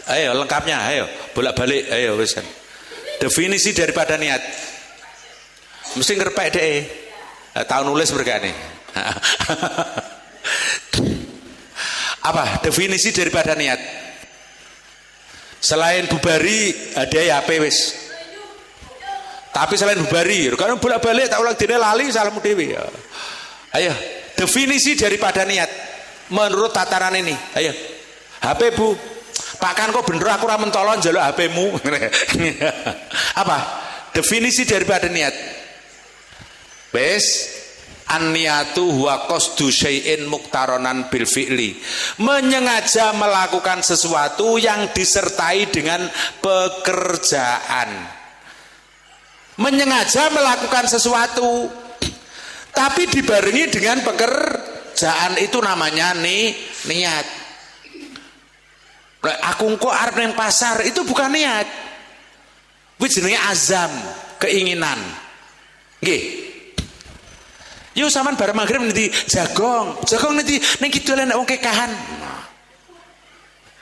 Ayo lengkapnya, ayo bolak-balik, ayo wis kan. Definisi daripada niat. Mesti ngerpek deh. Tahu nulis bergani. Apa definisi daripada niat? Selain bubari ada ya HP wis. Tapi selain bubari, karena bolak-balik tak ulang dene lali salahmu dewi. Ayo, definisi daripada niat menurut tataran ini. Ayo. HP Bu. Pak kan kok bener aku ora mentolo njaluk HP-mu. Apa? Definisi daripada niat. Wes an-niyatu huwa qasdu syai'in muqtaronan bil fi'li. Menyengaja melakukan sesuatu yang disertai dengan pekerjaan. Menyengaja melakukan sesuatu tapi dibarengi dengan pekerjaan, itu namanya niat. Aku kok arep nang pasar, itu bukan niat. Kuwi jenenge azam, keinginan. Nggih. Yo sampean bareng magrib nanti jagong nanti ning kidul nek wong kekahan.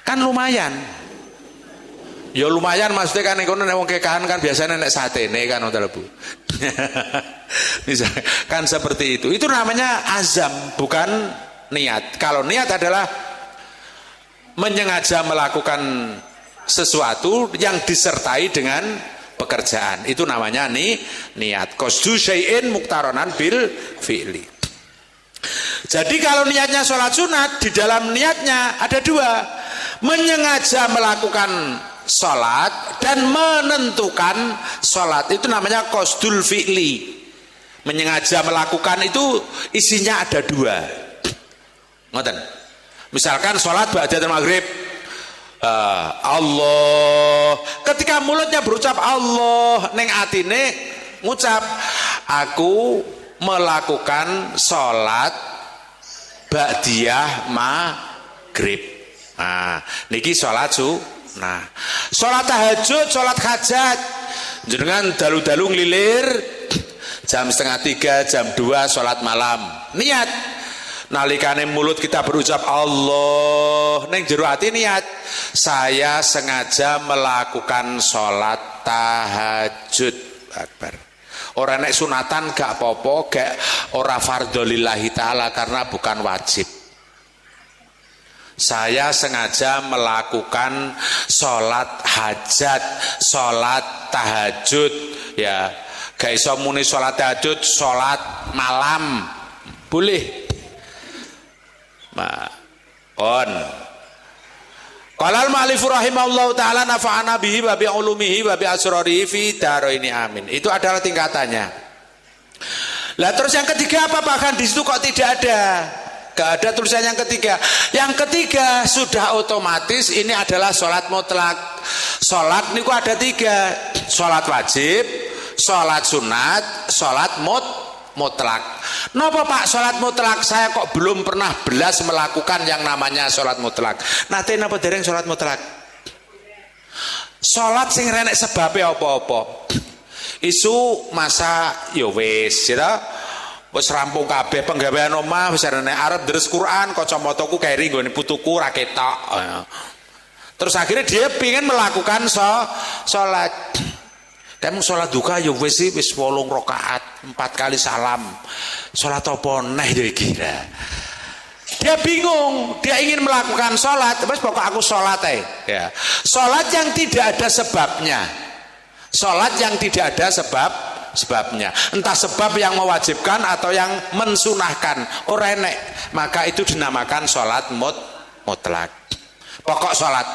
Kan lumayan. Ya lumayan maksudnya kan ning kono nek wong kekahan kan biasanya nek satene kan ngoten lho Bu. Misal kan seperti itu. Itu namanya azam, bukan niat. Kalau niat adalah menyengaja melakukan sesuatu yang disertai dengan pekerjaan. Itu namanya niat. Qasdu syai'in muqtaronan bil fi'li. Jadi kalau niatnya sholat sunat, di dalam niatnya ada dua. Menyengaja melakukan sholat dan menentukan sholat. Itu namanya qasdul fi'li. Menyengaja melakukan itu isinya ada dua. Ngoten. Misalkan sholat ba'da maghrib, Allah, ketika mulutnya berucap Allah, neng atine ngucap aku melakukan sholat ba'diyah maghrib. Nah, niki sholat sunnah. Sholat tahajud, sholat hajat, jenengan dalu-dalu ngelilir jam 2:30, jam 2 sholat malam. Niat nalikane mulut kita berucap Allah, neng jero ati niat saya sengaja melakukan sholat tahajud. Akbar. Orang nek sunatan gak apa-apa, gak ora fardhu lillahi ta'ala karena bukan wajib. Saya sengaja melakukan sholat hajat, sholat tahajud, ya. Gak iso muni sholat tahajud, sholat malam boleh. On. Qala al-mu'allif rahimahullahu taala nafa'ana bihi wa bi ulumihi wa bi asrarihi fi daraini amin. Itu adalah tingkatannya. Lah terus yang ketiga apa? Bahkan di situ kok tidak ada. Gak ada tulisan yang ketiga. Yang ketiga sudah otomatis ini adalah sholat mutlak. Sholat niku ada tiga. Sholat wajib, sholat sunat, sholat mutlak. Napa Pak sholat mutlak? Saya kok belum pernah belas melakukan yang namanya sholat mutlak. Nate napa dereng sholat mutlak? Sholat sing renek sebabnya apa-apa. Isu masa ya wis ya. Wis rampung kabeh penggawean omah wis arep deres Quran, kacamataku keri nggone putuku ra ketok. Terus akhirnya dia pengen melakukan sholat. Kamu sholat duka ya wis 8 rakaat, 4 kali salam. Sholat apa neh ya kira. Dia bingung, dia ingin melakukan sholat, terus pokok aku sholat ya. Sholat yang tidak ada sebabnya. Sholat yang tidak ada sebabnya. Entah sebab yang mewajibkan atau yang mensunahkan. Ora enek. Maka itu dinamakan sholat mutlak. Pokok sholat.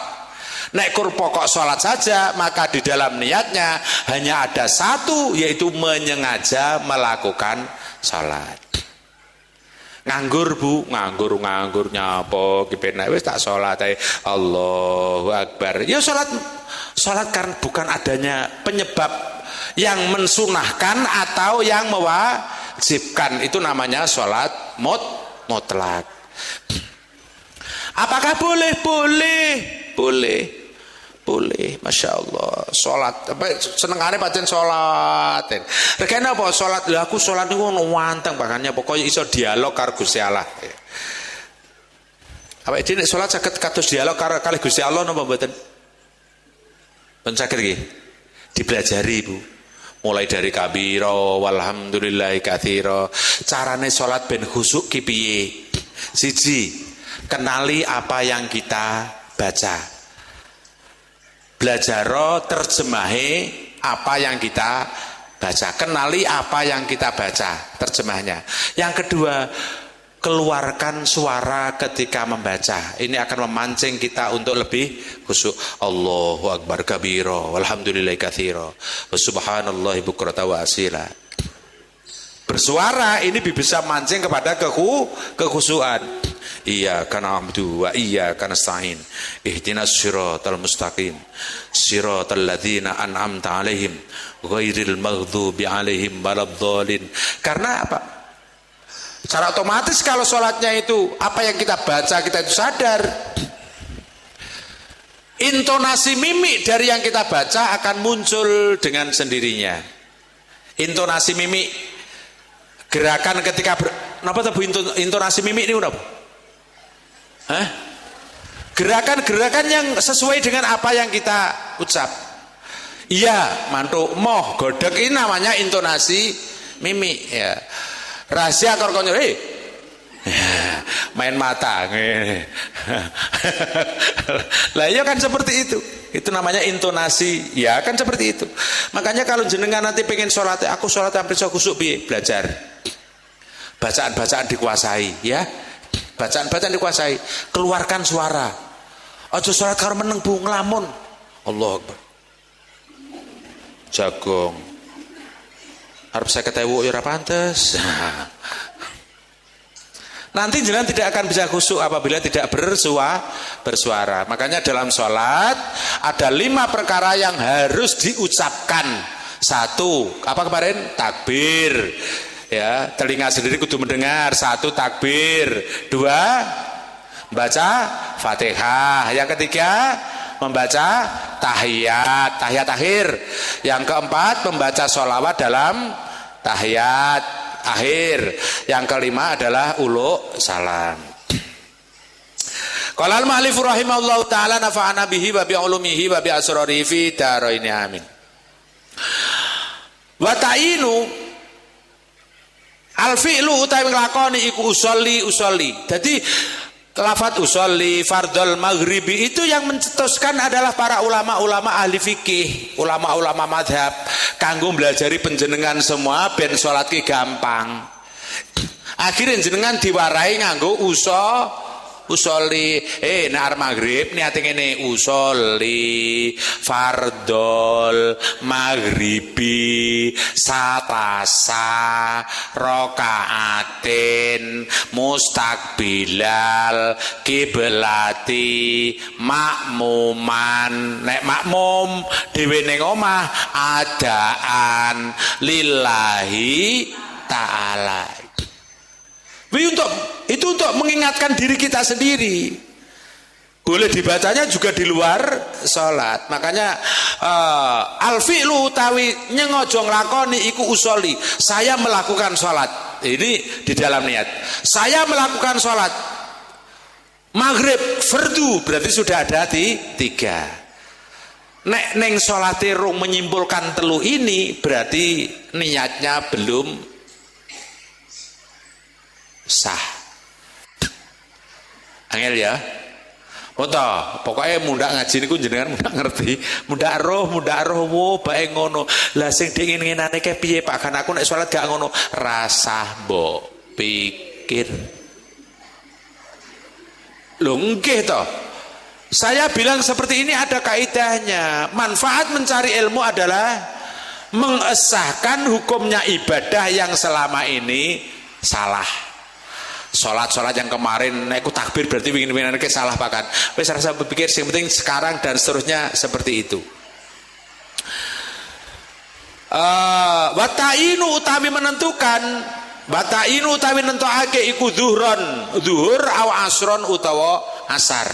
Nek kur pokok sholat saja, maka di dalam niatnya hanya ada satu, yaitu menyengaja melakukan sholat. Nganggur bu, nganggur nyapa kipenak wis tak sholat Allahu Akbar. Ya sholat karena bukan adanya penyebab yang mensunahkan atau yang mewajibkan, itu namanya sholat mutlak. Apakah boleh? Boleh, masya Allah. Sholat, senengane pancen sholat. Regane apa sholat? Lah aku sholat niku wanteng bahkannya pokoknya iso dialog karo Gusti Allah. Apa iki nek sholat saged kados dialog karo Gusti Allah napa mboten? Ben saged iki. Dipelajari Bu. Mulai dari kabira walhamdulillahi katsira. Carane sholat ben khusuk ki piye? Siji, kenali apa yang kita baca. Belajar terjemahe apa yang kita baca. Kenali apa yang kita baca, terjemahnya. Yang kedua, keluarkan suara ketika membaca. Ini akan memancing kita untuk lebih khusyuk. Allahu Akbar kabira walhamdulillahi katsira wa subhanallahi bukratan wa asila. Bersuara ini bisa mancing kepada kekhusyuan. Iyyaka na'budu wa iyyaka nasta'in. Ihdinas siratal mustaqim. Siratal ladzina an'amta 'alaihim ghairil maghdubi 'alaihim waladdallin. Karena apa? Secara otomatis kalau sholatnya itu apa yang kita baca kita itu sadar. Intonasi mimik dari yang kita baca akan muncul dengan sendirinya. Intonasi mimik, gerakan ketika napa Bu intonasi mimik ini napa? Gerakan-gerakan yang sesuai dengan apa yang kita ucap. Iya, mantuk, moh, godek, ini namanya intonasi mimik ya. Rahasia karo konco, main mata. Lah iya kan seperti itu. Itu namanya intonasi. Ya kan seperti itu. Makanya kalau jenengan nanti pengen sholat, aku sholat hampir so khusuk piye, belajar. Bacaan-bacaan dikuasai, ya. Bacaan-bacaan dikuasai. Keluarkan suara. Aja sholat karo meneng bu nglamun. Allah Akbar. Jagung. Harap saya ketemu ya pantes. Nanti jenengan tidak akan bisa khusyuk apabila tidak bersuara. Makanya dalam sholat ada 5 perkara yang harus diucapkan. 1, apa kemarin? Takbir. Ya, telinga sendiri kudu mendengar. 1, takbir. 2, baca Fatihah. Yang ketiga, membaca tahiyat akhir. Yang keempat, membaca sholawat dalam tahiyat akhir. Yang kelima adalah ulu salam. Qala al-mu'allif rahimahullahu taala nafa'ana bihi wa bi ulumihi wa bi asrarihi fi darain amin. Wa ta'inu al-fi'lu utawi nglakoni iku usolli. Jadi lafadz usolli fardhol maghribi itu yang mencetuskan adalah para ulama-ulama ahli fikih, ulama-ulama madhab kanggo belajari penjenengan semua ben salat ki gampang. Akhirnya jenengan diwarai nganggo usolli. Nek arep maghrib niate ngene usolli fardhol maghribi satasa rakaatin mustaqbilal kiblati makmuman. Nek makmum dhewe ning omah adaan lillahi ta'ala. Itu untuk mengingatkan diri kita sendiri. Boleh dibacanya juga di luar sholat. Makanya al-fi'lu utawi nyengojo nglakoni iku usolli. Saya melakukan sholat. Ini di dalam niat. Saya melakukan sholat. Maghrib fardu berarti sudah ada 3. Nek neng sholate rung menyimpulkan telu ini berarti niatnya belum sah. Angel ya. Pokoknya mundak ngaji niku jenengan mundak ngerti, mundak roh wo bae ngono. Lah sing dingin-nginane ke piye Pak? Kan aku nek salat gak ngono. Rasah mbok pikir. Lho nggih to. Saya bilang seperti ini ada kaidahnya. Manfaat mencari ilmu adalah mengesahkan hukumnya ibadah yang selama ini salah. Sholat yang kemarin naikku takbir berarti ingin ke salah pakan. Wes rasa berpikir yang penting sekarang dan seterusnya seperti itu. Wata'inu utawi menentukan, wata'inu utawi nentuake iku zuhur aw asron utawa asar.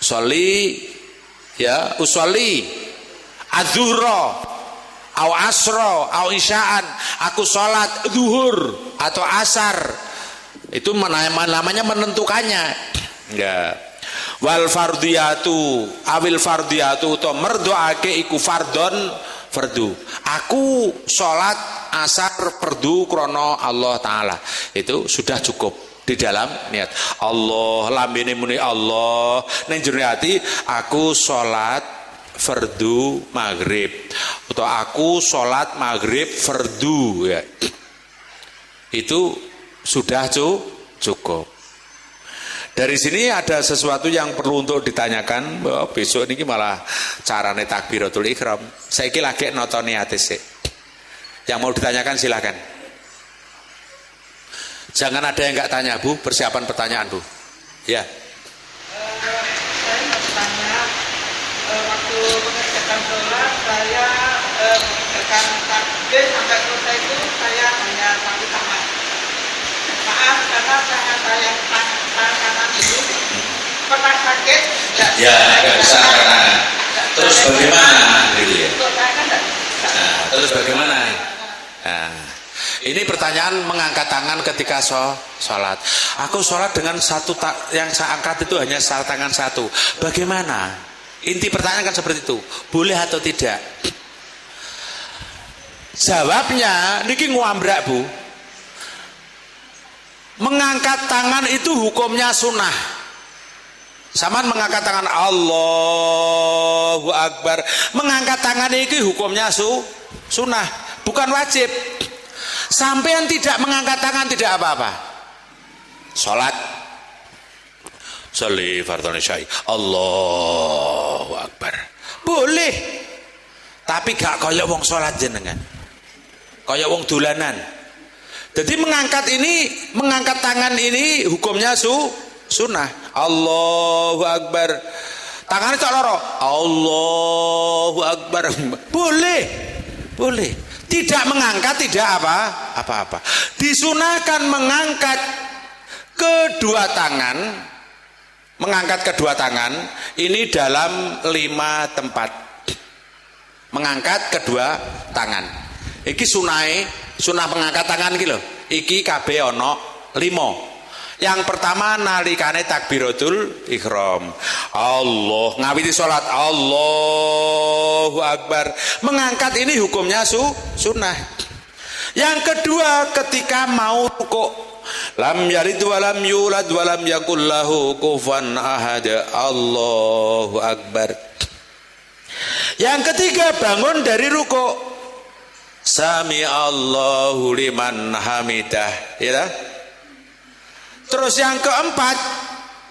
Usolli ya usolli adzuhra aw asro aw isya'an. Aku sholat zuhur atau asar. Itu namanya menentukannya. Ya. Wal fardiyatu awil fardiyatu to merdoake iku fardon fardu. Aku sholat asar fardu krono Allah taala. Itu sudah cukup di dalam niat. Allah lambene muni Allah ning jero ati aku sholat fardu maghrib atau aku sholat maghrib fardu ya. Itu sudah cukup. Dari sini ada sesuatu yang perlu untuk ditanyakan. Besok ini malah carane takbiratul ihram. Saiki lagi notoni ATC. Yang mau ditanyakan silakan. Jangan ada yang nggak tanya Bu. Persiapan pertanyaan Bu. Ya. Saya mau tanya, waktu mengerjakan sholat saya mengerjakan takbir sampai selesai itu saya hanya sampai tamat. Maaf karena tangan saya tangan kanan ini pernah sakit. Ya, nggak bisa karena. Terus bagaimana? Gitu ya. Terus bagaimana? Nah, ini pertanyaan mengangkat tangan ketika sholat. Aku sholat dengan satu yang saya angkat itu hanya tangan satu. Bagaimana? Inti pertanyaan kan seperti itu. Boleh atau tidak? Jawabnya, niki nguambrak Bu. Mengangkat tangan itu hukumnya sunnah. Saman mengangkat tangan Allahu Akbar. Mengangkat tangan itu hukumnya sunnah, bukan wajib. Sampean tidak mengangkat tangan tidak apa-apa. Salat Sholli fardhu isya'i Allahu Akbar. Boleh. Tapi gak kaya wong salat jenengan. Kaya wong dolanan. Jadi mengangkat tangan ini hukumnya sunnah. Allahu Akbar. Tangannya cok loro. Allahu Akbar. Boleh. Boleh. Tidak mengangkat tidak apa-apa. Disunahkan mengangkat kedua tangan. Mengangkat kedua tangan ini dalam 5 tempat. Mengangkat kedua tangan. Iki sunah mengangkat tangan iki lho. Iki kabeh ana 5. Yang pertama nalikane takbiratul ihram. Allah ngawiti salat Allahu Akbar. Mengangkat ini hukumnya sunnah. Yang kedua ketika mau rukuk. Lam yalid wa lam yulad wa lam yakul lahu kufuwan ahad. Allahu Akbar. Yang ketiga bangun dari rukuk. Sami Allahu liman hamidah. Ya. Terus yang keempat,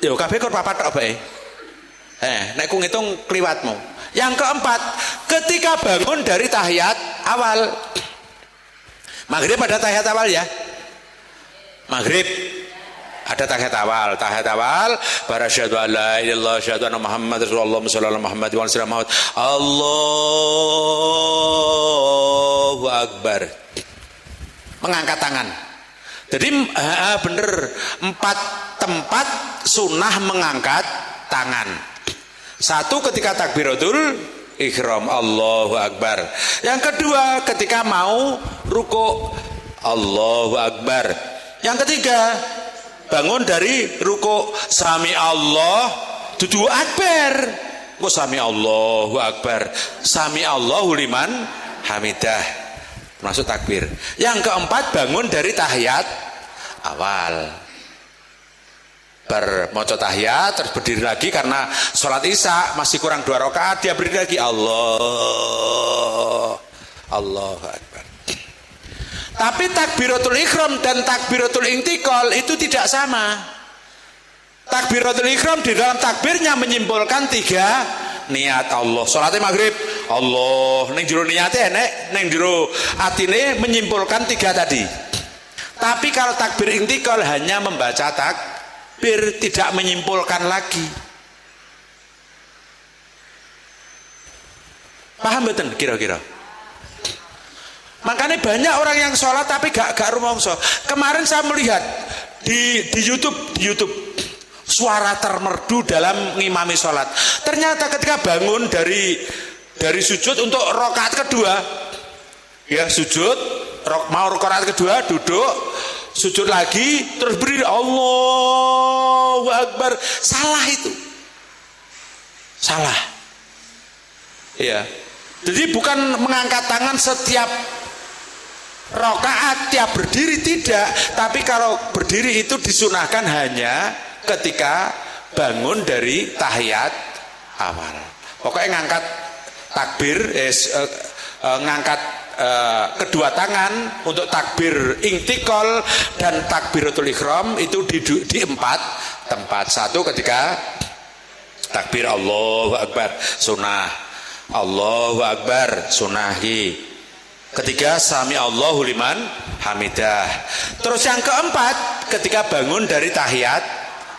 yo kabeh kok papat tok bae. Nek ku ngitung kliwatmu. Yang keempat, ketika bangun dari tahiyat awal. Maghrib ada tahiyat awal ya? Maghrib ada tahiyat awal. Barasyadu alla ilaha illallah syahadu anna Muhammad Rasulullah sallallahu Muhammad wa sallam. Allahu Akbar. Mengangkat tangan. Jadi bener 4 tempat sunnah mengangkat tangan. 1 ketika takbiratul ihram Allahu Akbar. Yang kedua ketika mau rukuk Allahu Akbar. Yang ketiga bangun dari rukuk sami Allah dudu akbar. Kok sami Allahu Akbar. Sami Allahu liman hamidah. Masuk takbir. Yang keempat bangun dari tahiyat awal. Bermoco tahiyat terus berdiri lagi karena sholat isya masih kurang 2 rakaat dia berdiri lagi Allahu Akbar. Tapi takbiratul ihram dan takbiratul intikal itu tidak sama. Takbiratul ihram di dalam takbirnya menyimpulkan 3 niat Allah. Salatnya maghrib Allah, ning jero niate enek, ning jero atine menyimpulkan 3 tadi. Tapi kalau takbir intikal hanya membaca takbir, tidak menyimpulkan lagi. Paham betul kira-kira? Makanya banyak orang yang sholat tapi gak rumongso. Kemarin saya melihat di YouTube suara termerdu dalam ngimami sholat. Ternyata ketika bangun dari sujud untuk rakaat kedua, ya sujud, mau rakaat kedua duduk, sujud lagi, terus berdiri Allahu Akbar. Salah itu, salah. Ya, jadi bukan mengangkat tangan setiap rakaat tiap berdiri tidak, tapi kalau berdiri itu disunahkan hanya ketika bangun dari tahiyat awal. Pokoknya ngangkat takbir, ngangkat kedua tangan untuk takbir intikal dan takbiratul ihram itu di 4 tempat. 1 ketika takbir Allahu Akbar sunnah, Allahu Akbar sunahi. Ketiga sami Allahu liman hamidah. Terus yang keempat ketika bangun dari tahiyat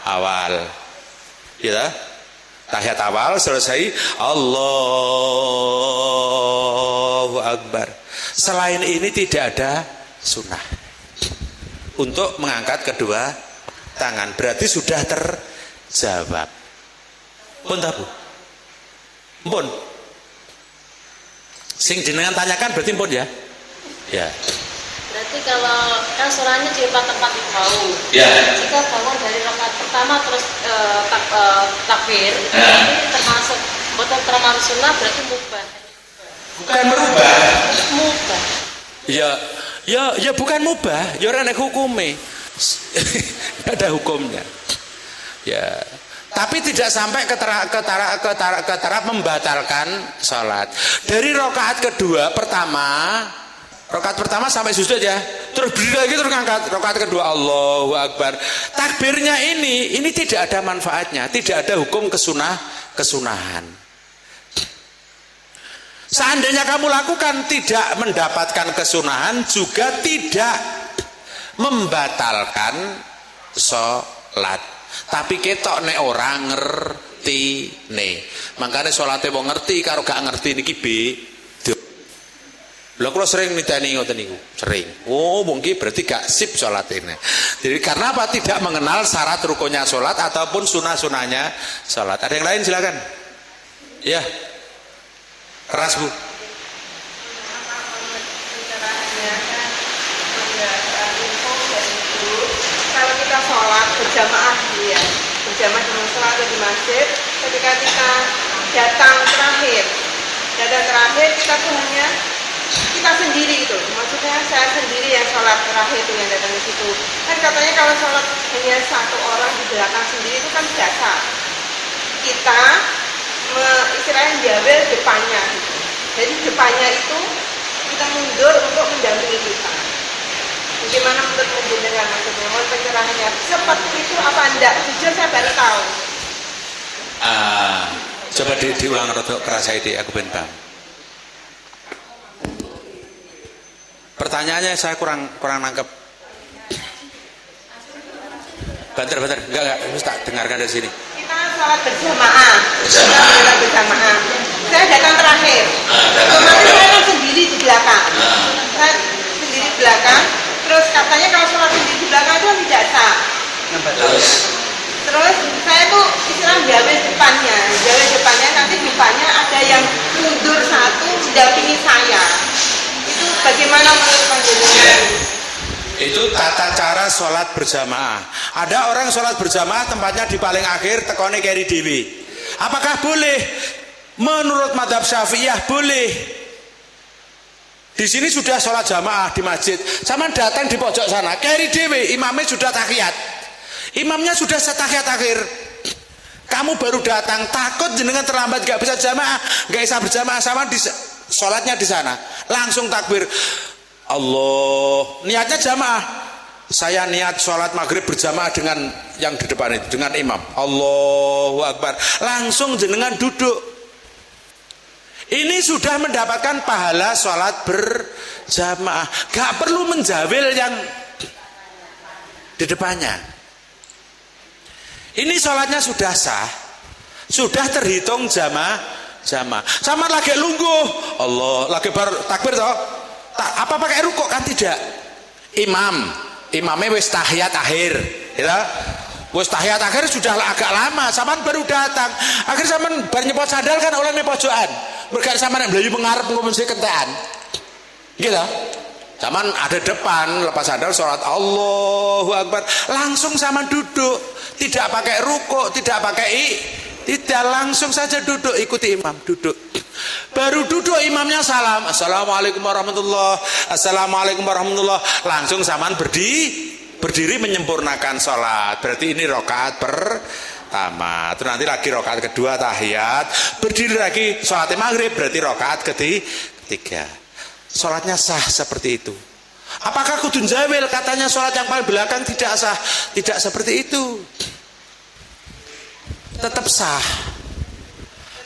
awal, ya, tahiyat awal selesai Allahu Akbar. Selain ini tidak ada sunnah untuk mengangkat kedua tangan. Berarti sudah terjawab. Pun tabu. Pun. Sing jenengan tanyakan berarti pun ya. Ya. Berarti kalau kan sholatnya di 4 tempat tahu. Ya. Jika bangun dari rakaat pertama terus takbir, ini termasuk sunnah berarti mubah. Bukan merubah. Mubah. Ya bukan mubah, ya ora nek hukume. Nggak ada hukumnya. Ya. Tapi tidak sampai ke taraf membatalkan sholat. Dari rakaat kedua rakaat pertama sampai sujud ya, terus berdiri lagi terus ngangkat. Rakaat kedua Allahu Akbar. Takbirnya ini tidak ada manfaatnya, tidak ada hukum kesunahan. Seandainya kamu lakukan tidak mendapatkan kesunahan, juga tidak membatalkan sholat. Tapi ketok nek orang ngerti nih, makanya sholatnya mau ngerti karo gak ngerti niki beda. Lho kula sering niteni ngoten niku, sering. Oh, mungkin berarti gak sip sholat ini. Jadi karena apa? Tidak mengenal syarat rukunnya sholat ataupun sunah-sunahnya sholat. Ada yang lain silakan. Ya. Keras Bu. Kalau kita sholat berjamaah ya, berjamaah dengan sholat di masjid, ketika kita datang terakhir kita tuh hanya kita sendiri itu, maksudnya saya sendiri yang sholat terakhir itu yang datang ke situ. Kan katanya kalau sholat hanya satu orang di belakang sendiri itu kan biasa. Kita istilahnya jabel depannya gitu. Jadi depannya itu kita mundur untuk mendampingi kita. Bagaimana menurut dengan maksudnya? Mohon pencerahannya. Seperti itu apa enggak? Jujur saya baru tahu. Coba diulang rada kerasa ide aku ben paham. Pertanyaannya saya kurang nangkep. Bentar, enggak, harus tak dengarkan dari sini. Kita sholat berjamaah. Saya datang terakhir. Kemarin saya kan sendiri di belakang. Saya sendiri di belakang. Terus katanya kalau sholat sendiri di belakang itu tidak sah. Terus saya tuh istilah jawab depannya nanti depannya ada yang mundur satu mendampingi saya. Itu bagaimana menurut panjenengan? Itu tata cara sholat berjamaah. Ada orang sholat berjamaah tempatnya di paling akhir, tekone keri dewi. Apakah boleh? Menurut madhab Syafi'iyah boleh. Di sini sudah sholat jamaah di masjid, sama datang di pojok sana, keri dewi, imamnya sudah tahiyat, imamnya sudah setahiyat akhir, kamu baru datang, takut jenengan terlambat, gak bisa jamaah, gak bisa berjamaah sama di sholatnya di sana, langsung takbir, Allah, niatnya jamaah, saya niat sholat maghrib berjamaah dengan yang di depan itu, dengan imam, Allahu Akbar, langsung jenengan duduk. Ini sudah mendapatkan pahala sholat berjamaah. Gak perlu menjawil yang di depannya. Ini sholatnya sudah sah, sudah terhitung jamaah. Sama lagi lungguh, Allah, lagi baru takbir toh. Apa pakai rukuk kan tidak? Imamnya wis tahiyat akhir, ya. Wis tahiyat akhir sudah agak lama, saman baru datang. Akhir saman bar nyepot sandal kan oleh pojokan. Berkali sama yang belayu mengarep ngomongsi kentean gitu, zaman ada depan lepas sandal sholat Allahu Akbar langsung sama duduk, tidak pakai rukuk, tidak langsung saja duduk, ikuti imam duduk, baru duduk imamnya salam assalamualaikum warahmatullah, langsung saman berdiri menyempurnakan sholat. Berarti ini rakaat pertama, terus nanti lagi rakaat kedua tahiyat, berdiri lagi sholat maghrib, berarti rakaat ketiga. Sholatnya sah seperti itu. Apakah kudu jawil? Katanya sholat yang paling belakang tidak sah. Tidak seperti itu, tetap sah.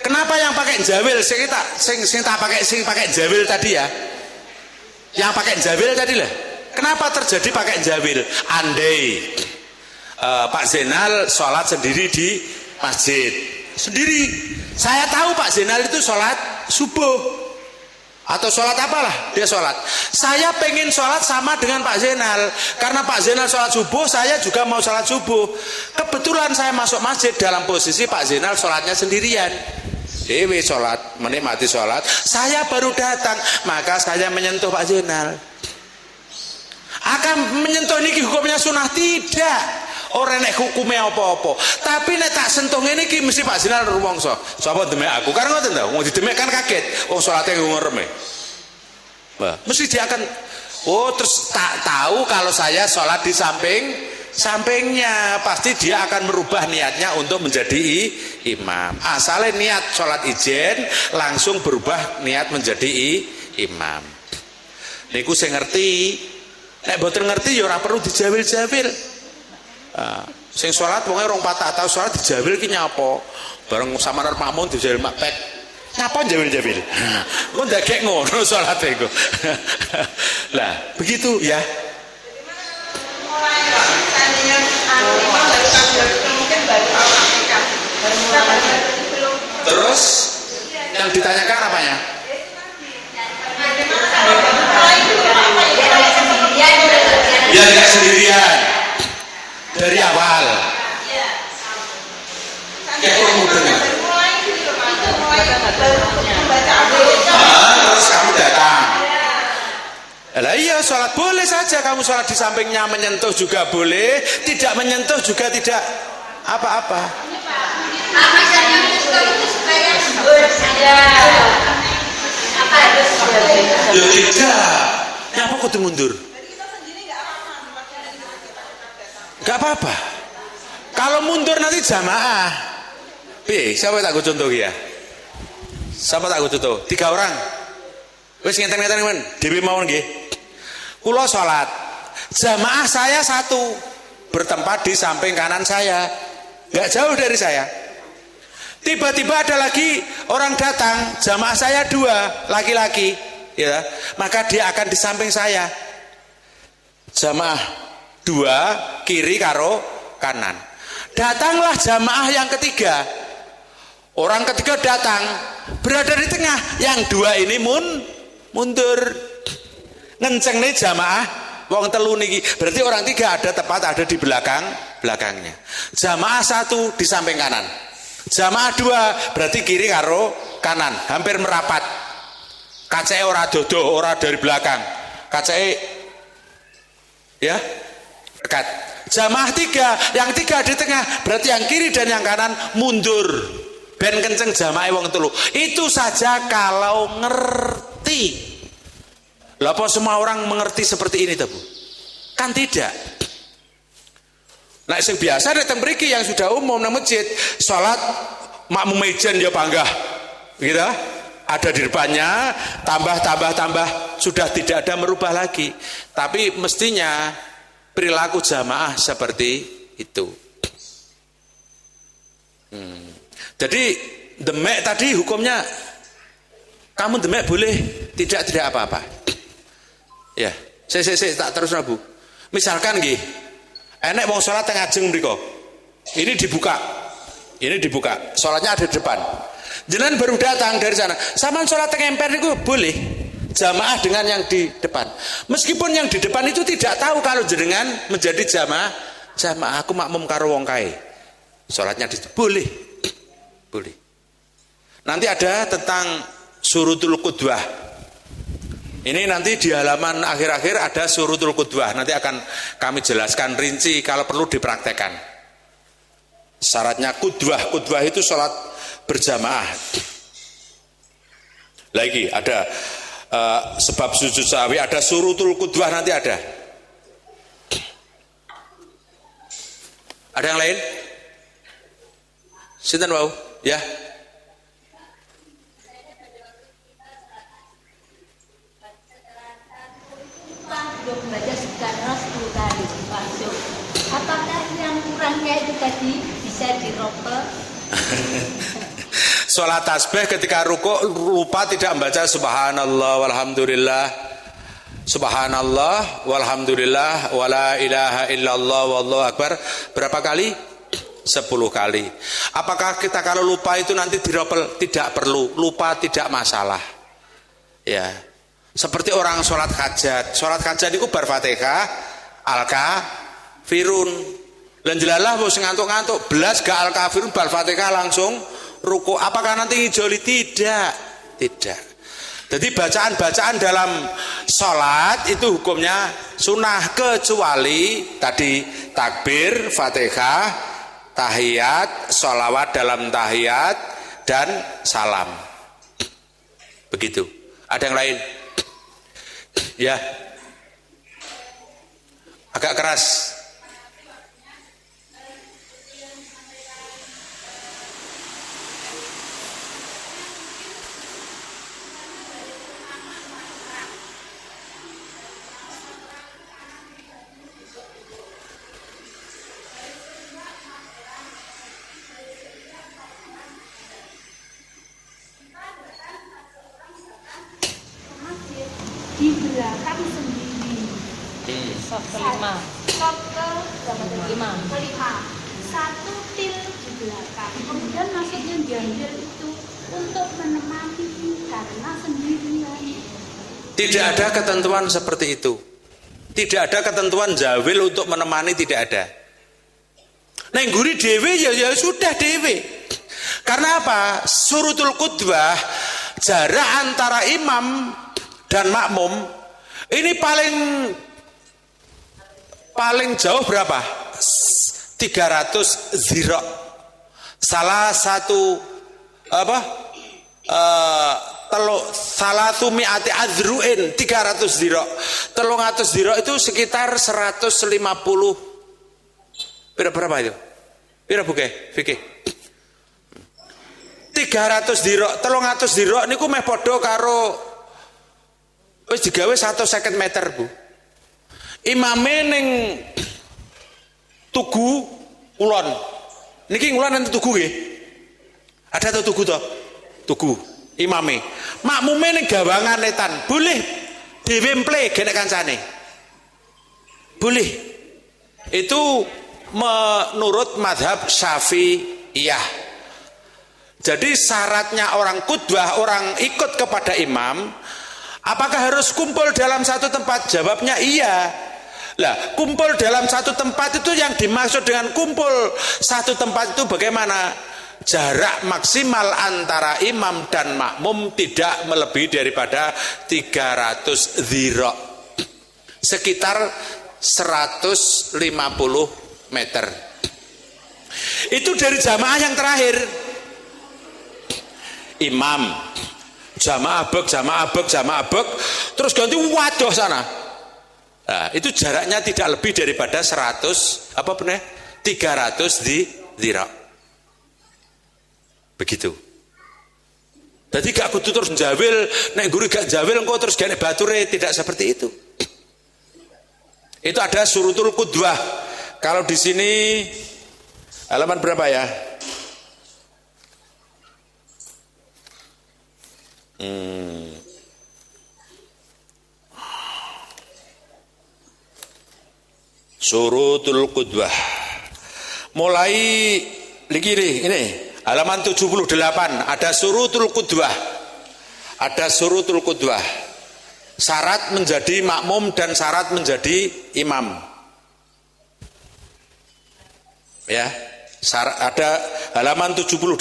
Kenapa yang pakai jawil? Sing pakai jawil tadi ya, yang pakai jawil tadi lah. Kenapa terjadi pakai jawil? Andai Pak Zainal sholat sendiri di masjid sendiri, saya tahu Pak Zainal itu sholat subuh atau sholat apalah dia sholat, saya pengen sholat sama dengan Pak Zainal, karena Pak Zainal sholat subuh, saya juga mau sholat subuh. Kebetulan saya masuk masjid dalam posisi Pak Zainal sholatnya sendirian, dewe sholat, menikmati sholat, saya baru datang, maka saya menyentuh Pak Zainal. Akan menyentuh ini hukumnya sunnah? Tidak, orang nek hukumnya apa-apa, tapi nek tak sentuh ini mesti Pak Zainal rumongso sapa demek aku, karena ngoten to, wong didemek kan kaget, wong salate ngoreme. Mesti dia akan Oh, terus tak tahu kalau saya sholat di sampingnya, pasti dia akan merubah niatnya untuk menjadi imam. Asalnya niat sholat ijen langsung berubah niat menjadi imam. Niku saya ngerti. Nek boten ngerti ya ora perlu dijawil-jawil. Sing sholat wonge rong patah atau sholat dijawil ki nyapa? Bareng samanar makmum dijawil makpek. Ngapa jawil-jawil? Kok ndak kayak ngono salate iku. Lah, begitu ya. Mulai tandingan imam baru kabur mungkin baru aplikasi. Terus yang ditanyakan apanya? Ya tidak sendirian dari awal. Kayak orang muda. Terus kamu datang. Lah iya, sholat boleh saja kamu sholat di sampingnya, menyentuh juga boleh, tidak menyentuh juga tidak apa-apa. Ya tidak. Nyapa kudu mundur? Gak apa-apa. Kalau mundur nanti jamaah. Siapa tak gue contoh ya? Siapa tak gue contoh? 3 orang. Wes ngeten-ngeten men, dhewe mawon nggih. Kula salat. Jamaah saya 1 bertempat di samping kanan saya. Enggak jauh dari saya. Tiba-tiba ada lagi orang datang, jamaah saya 2 laki-laki, ya. Maka dia akan di samping saya. Jamaah 2 kiri karo kanan. Datanglah jamaah yang ketiga. Orang ketiga datang, berada di tengah. Yang 2 ini mundur. Ngenceng nih jamaah wong 3 niki. Berarti orang 3 ada tepat ada di belakangnya. Jamaah 1 di samping kanan. Jamaah 2 berarti kiri karo kanan, hampir merapat. Kacake ora dodo, ora dari belakang. Kacake ya dekat. Jamaah 3, yang 3 di tengah, berarti yang kiri dan yang kanan mundur. Ben kenceng jamaah wong 3. Itu saja kalau ngerti. Lah apa semua orang mengerti seperti ini, Bu? Kan tidak. Nah, yang biasa datang mriki yang sudah umum nang masjid, salat makmum mejen ya panggah. Gitu. Ada di depannya, tambah, sudah tidak ada merubah lagi. Tapi mestinya perilaku jamaah seperti itu. Jadi demek tadi hukumnya kamu demek boleh, tidak apa-apa. Ya, saya tak terus Bu. Misalkan nggih, enek wong salat teng ajeng mriko. Ini dibuka. Salatnya ada di depan. Jenengan baru datang dari sana. Sampeyan salat teng emper niku boleh. Jamaah dengan yang di depan. Meskipun yang di depan itu tidak tahu kalau jenengan menjadi jamaah aku makmum karo wong kae. Salatnya boleh. Nanti ada tentang surutul qudwah. Ini nanti di halaman akhir-akhir ada surutul qudwah. Nanti akan kami jelaskan rinci kalau perlu dipraktekkan. Syaratnya qudwah itu salat berjamaah. Lagi ada sebab sujud sahwi, ada surutul qudwah, nanti ada. Ada yang lain? Sinten wau? Ya. Membaca secara 10 kali langsung. Apakah yang kurangnya itu tadi bisa dirobek? Sholat tasbih ketika rukuk lupa tidak membaca subhanallah walhamdulillah, subhanallah walhamdulillah wala ilaha illallah wallahu akbar berapa kali? 10 kali. Apakah kita kalau lupa itu nanti dirobel? Tidak perlu, lupa tidak masalah. Ya. Seperti orang sholat hajat. Sholat hajat itu bar Fatihah, al-kafirun. Lan jelalah wis ngantuk-ngantuk, belas gak al-kafirun bar Fatihah langsung ruku. Apakah nanti ngijoli? Tidak. Jadi bacaan-bacaan dalam sholat itu hukumnya sunnah kecuali tadi takbir, Fatihah, tahiyat, sholawat dalam tahiyat dan salam. Begitu. Ada yang lain? Ya. Agak keras. Di belakang sendiri. Sok kelima. Sok ke Lima. kelima. Satu til di belakang. Kemudian maksudnya ganjil itu untuk menemani karena sendirian. Tidak ada ketentuan seperti itu. Tidak ada ketentuan jawil untuk menemani, tidak ada. Neng guri dewe ya sudah dewe. Karena apa? Surutul qudwah, jarak antara imam dan makmum ini paling jauh berapa? 300 zira. Salah satu salatu mi'ati azru'in 300 zira. 300 zira itu sekitar 150. Berapa itu? Pira buke? Fikih. 300 zira, 300 zira niku meh padha karo wis digawe 150 meter, Bu. Imame ning Tugu Kulon. Niki ngulon enten Tugu nggih. Ada Tugu to? Tugu. Imame. Makmume ning gawangan etan. Boleh dhewe mple genek kancane. Boleh. Itu menurut mazhab Syafi'iyah. Jadi syaratnya orang qudwah, orang ikut kepada imam, apakah harus kumpul dalam satu tempat? Jawabnya iya. Lah, kumpul dalam satu tempat itu yang dimaksud dengan kumpul satu tempat itu bagaimana? Jarak maksimal antara imam dan makmum tidak melebihi daripada 300 zira. Sekitar 150 meter. Itu dari jamaah yang terakhir. Imam jamaah bek terus ganti waduh sana. Nah, itu jaraknya tidak lebih daripada 300 zira. Begitu. Jadi gak kudu terus jawil, nek guru gak jawil engkau terus gane bature, tidak seperti itu. Itu ada surutul qudwah. Kalau di sini halaman berapa ya? Surutul qudwah. Mulai ini halaman 78 ada surutul qudwah. Ada surutul qudwah. Syarat menjadi makmum dan syarat menjadi imam. Ya. Ada halaman 78.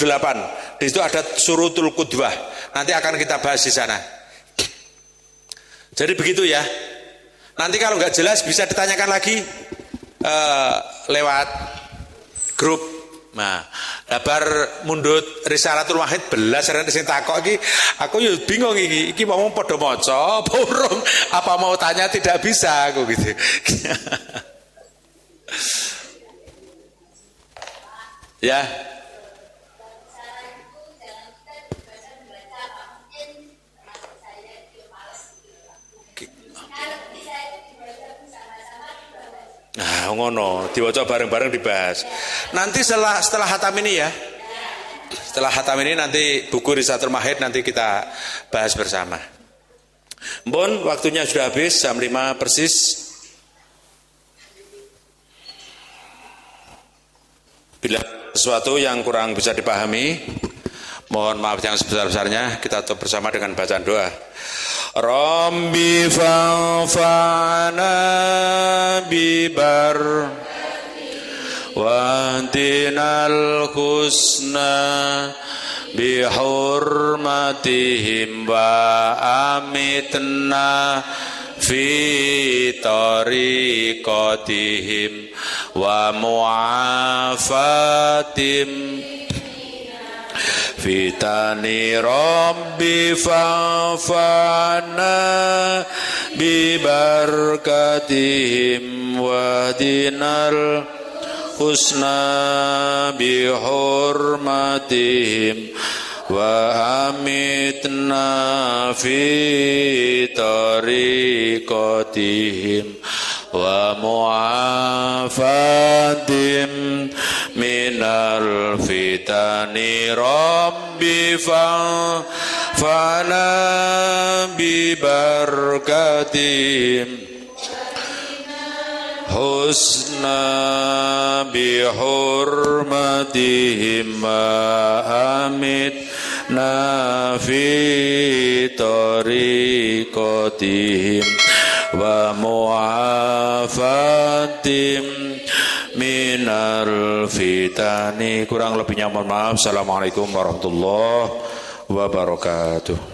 Di situ ada surutul qudwah. Nanti akan kita bahas di sana. Jadi begitu ya. Nanti kalau nggak jelas bisa ditanyakan lagi lewat grup. Nah, dabar mundut Risalatul Wahid belas rene sing takok iki, aku yo bingung iki mau padha maca apa urung, apa mau tanya tidak bisa aku gitu. Ya. Nah, ngono, diwaca bareng-bareng dibahas. Nanti setelah hatam ini ya. Setelah hatam ini nanti buku Risalatul Mahid nanti kita bahas bersama. Mbon, waktunya sudah habis, jam 5 persis. Bila sesuatu yang kurang bisa dipahami, mohon maaf yang sebesar-besarnya. Kita tutup bersama dengan bacaan doa. Rabbi fa'fa'na bibar wa dinal husna bihurmatihim wa amitna fi tariqatihim wa mu'afatim fitani rabbi fa'fana bibarakatihim wahdinal husna bihurmatihim wa amitna fi tariqatihim wa mu'afatim minal fitani rabbi fa'fana bibarakatihim husna bihurmatihim wa amitna fi tariqatihim wa mu'afatim minal fitani. Kurang lebihnya mohon maaf. Assalamualaikum warahmatullahi wabarakatuh.